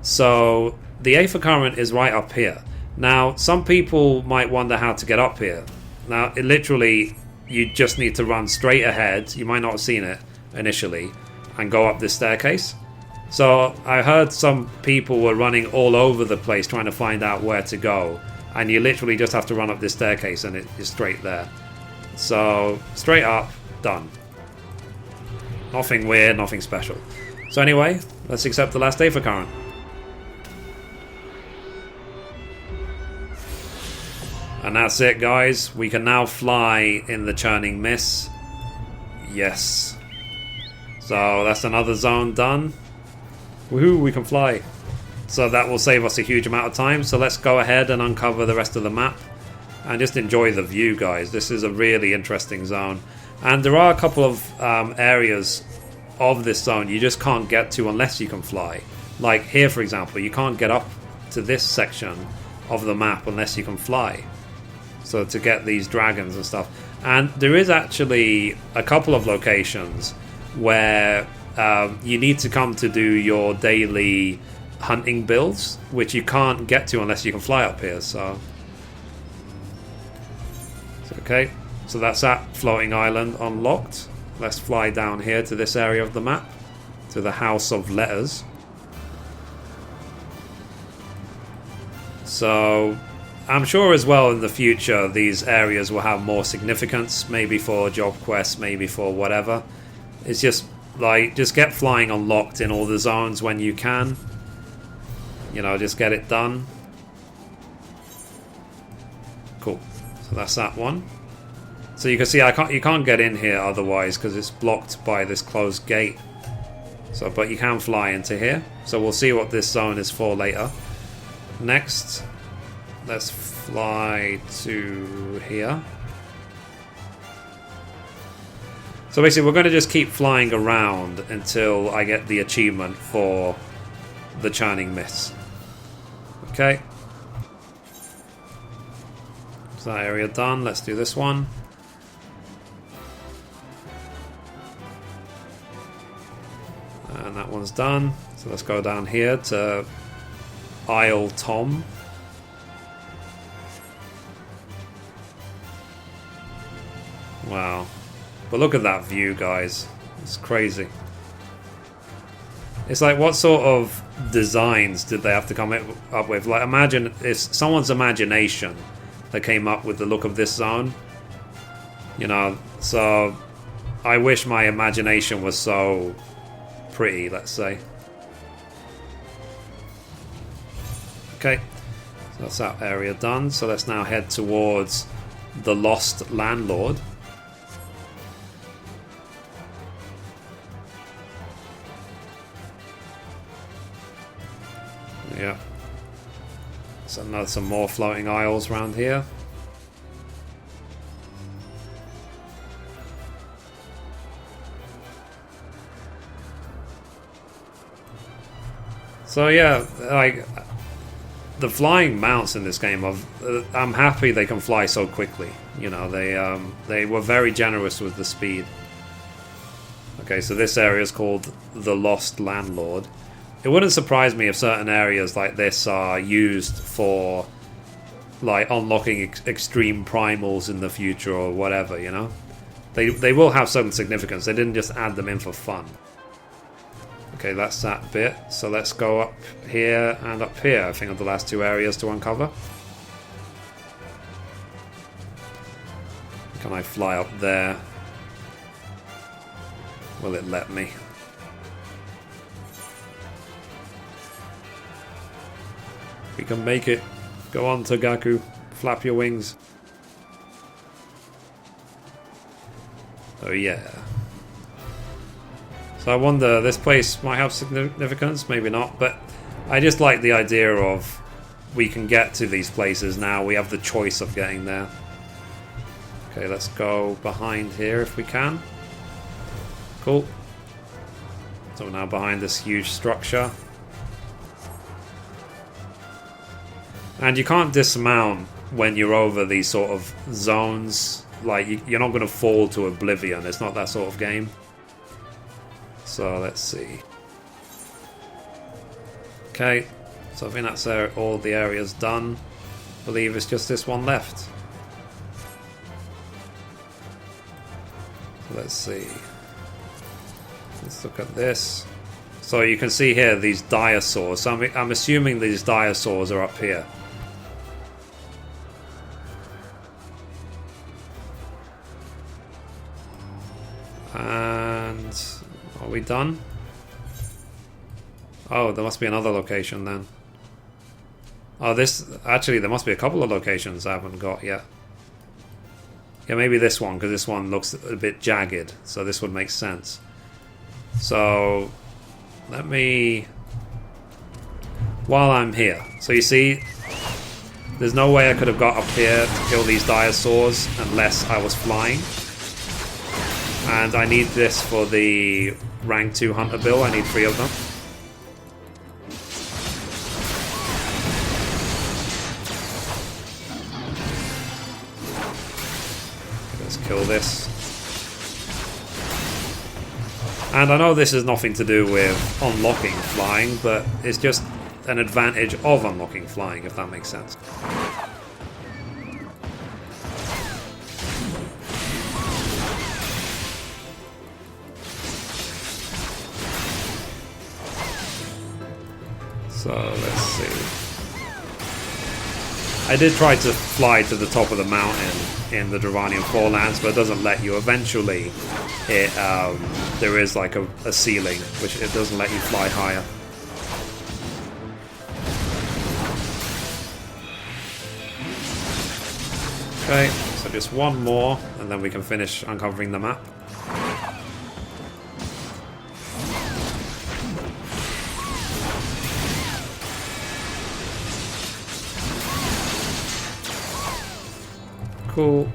[SPEAKER 1] So the Aether Current is right up here. Now, some people might wonder how to get up here. Now, it literally, you just need to run straight ahead. You might not have seen it initially, and go up this staircase. So I heard some people were running all over the place trying to find out where to go, and you literally just have to run up this staircase and it is straight there. So straight up, done. Nothing weird, nothing special. So anyway, let's accept the last Aether Current. And that's it, guys. We can now fly in the Churning Mist. Yes. So that's another zone done. Woohoo, we can fly. So that will save us a huge amount of time. So let's go ahead and uncover the rest of the map. And just enjoy the view, guys. This is a really interesting zone. And there are a couple of areas of this zone you just can't get to unless you can fly. Like here, for example, you can't get up to this section of the map unless you can fly. So to get these dragons and stuff. And there is actually a couple of locations where you need to come to do your daily hunting builds, which you can't get to unless you can fly up here. So okay, so that's that floating island unlocked. Let's fly down here to this area of the map, to the House of Letters. So I'm sure as well in the future these areas will have more significance, maybe for job quests, maybe for whatever. It's just like, just get flying unlocked in all the zones when you can. You know, just get it done. Cool. So that's that one. So you can see you can't get in here otherwise because it's blocked by this closed gate. So, but you can fly into here. So we'll see what this zone is for later. Next, let's fly to here. So basically we're going to just keep flying around until I get the achievement for the Churning Mist. Okay. So that area done. Let's do this one. And that one's done. So let's go down here to Isle Tom. Wow. But look at that view, guys. It's crazy. It's like, what sort of designs did they have to come up with? Like, imagine it's someone's imagination that came up with the look of this zone. You know, so I wish my imagination was so pretty, let's say. Okay, so that's that area done. So let's now head towards the Lost Landlord. Yeah. So some more floating isles around here. So yeah, like the flying mounts in this game, I'm happy they can fly so quickly. You know, they were very generous with the speed. Okay, so this area is called the Lost Landlord. It wouldn't surprise me if certain areas like this are used for like unlocking extreme primals in the future or whatever, you know? They will have some significance. They didn't just add them in for fun. Okay, that's that bit. So let's go up here and up here. I think are the last two areas to uncover. Can I fly up there? Will it let me? We can make it. Go on, Tagaku. Flap your wings. Oh yeah. So I wonder, this place might have significance, maybe not, but I just like the idea of we can get to these places now. We have the choice of getting there. Okay, let's go behind here if we can. Cool. So we're now behind this huge structure. And you can't dismount when you're over these sort of zones. Like, you're not going to fall to oblivion. It's not that sort of game. So, let's see. Okay. So, I think that's all the areas done. I believe it's just this one left. So let's see. Let's look at this. So, you can see here these dinosaurs. So, I'm assuming these dinosaurs are up here. And are we done? Oh, there must be another location then. Oh, actually there must be a couple of locations I haven't got yet. Yeah, maybe this one, because this one looks a bit jagged, so this would make sense. So let me, while I'm here, so you see there's no way I could have got up here to kill these dinosaurs unless I was flying. And I need this for the rank 2 hunter bill. I need 3 of them. Let's kill this. And I know this has nothing to do with unlocking flying, but it's just an advantage of unlocking flying, if that makes sense. So, let's see. I did try to fly to the top of the mountain in the Dravanian Forelands, but it doesn't let you. Eventually, there is like a ceiling, which it doesn't let you fly higher. Okay, so just one more, and then we can finish uncovering the map. Cool.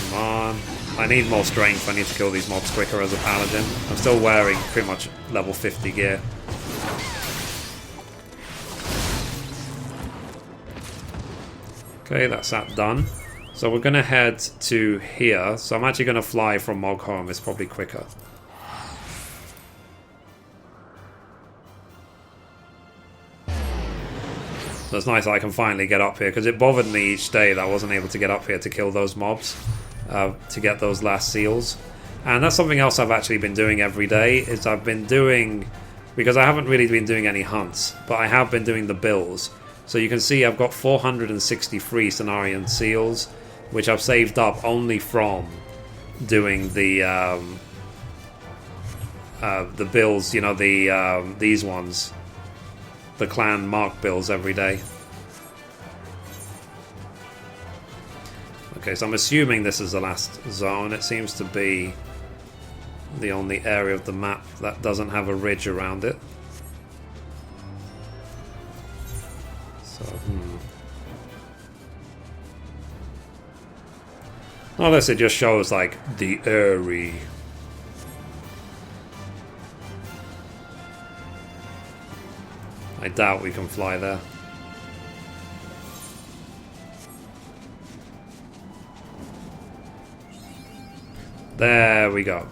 [SPEAKER 1] Come on. I need more strength. I need to kill these mobs quicker as a paladin. I'm still wearing pretty much level 50 gear. Okay, that's that done. So we're going to head to here. So I'm actually going to fly from Moghome. It's probably quicker. So it's nice that I can finally get up here, because it bothered me each day that I wasn't able to get up here to kill those mobs, to get those last seals. And that's something else I've actually been doing every day, is I've been doing, because I haven't really been doing any hunts, but I have been doing the bills. So you can see I've got 463 Cenarian seals, which I've saved up only from doing the bills, you know, these ones, the clan mark bills every day. Okay, so I'm assuming this is the last zone. It seems to be the only area of the map that doesn't have a ridge around it. So, unless it just shows, like, the airy. I doubt we can fly there. There we go.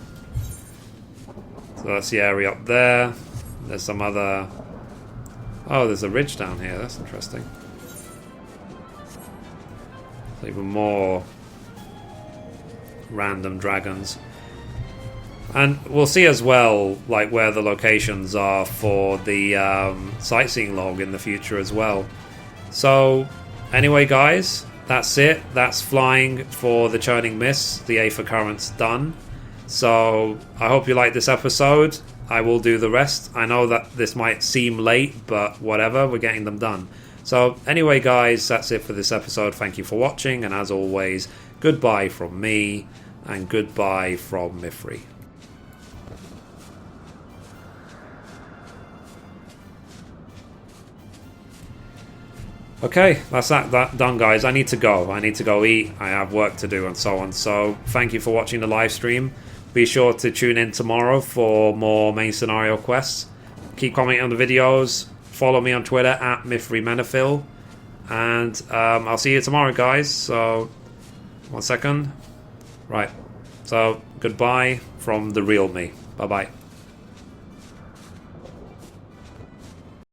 [SPEAKER 1] So that's the area up there. There's some other... Oh, there's a ridge down here. That's interesting. Even more random dragons. And we'll see as well, like, where the locations are for the sightseeing log in the future as well. So, anyway, guys, that's it. That's flying for the Churning Mist. The Aether Current's done. So, I hope you liked this episode. I will do the rest. I know that this might seem late, but whatever, we're getting them done. So, anyway, guys, that's it for this episode. Thank you for watching, and as always, goodbye from me, and goodbye from Mithrie. Okay, that's that done, guys. I need to go. I need to go eat. I have work to do and so on. So, thank you for watching the live stream. Be sure to tune in tomorrow for more main scenario quests. Keep commenting on the videos. Follow me on Twitter at MithriMenafil. And I'll see you tomorrow, guys. So, 1 second. Right. So, goodbye from the real me. Bye-bye.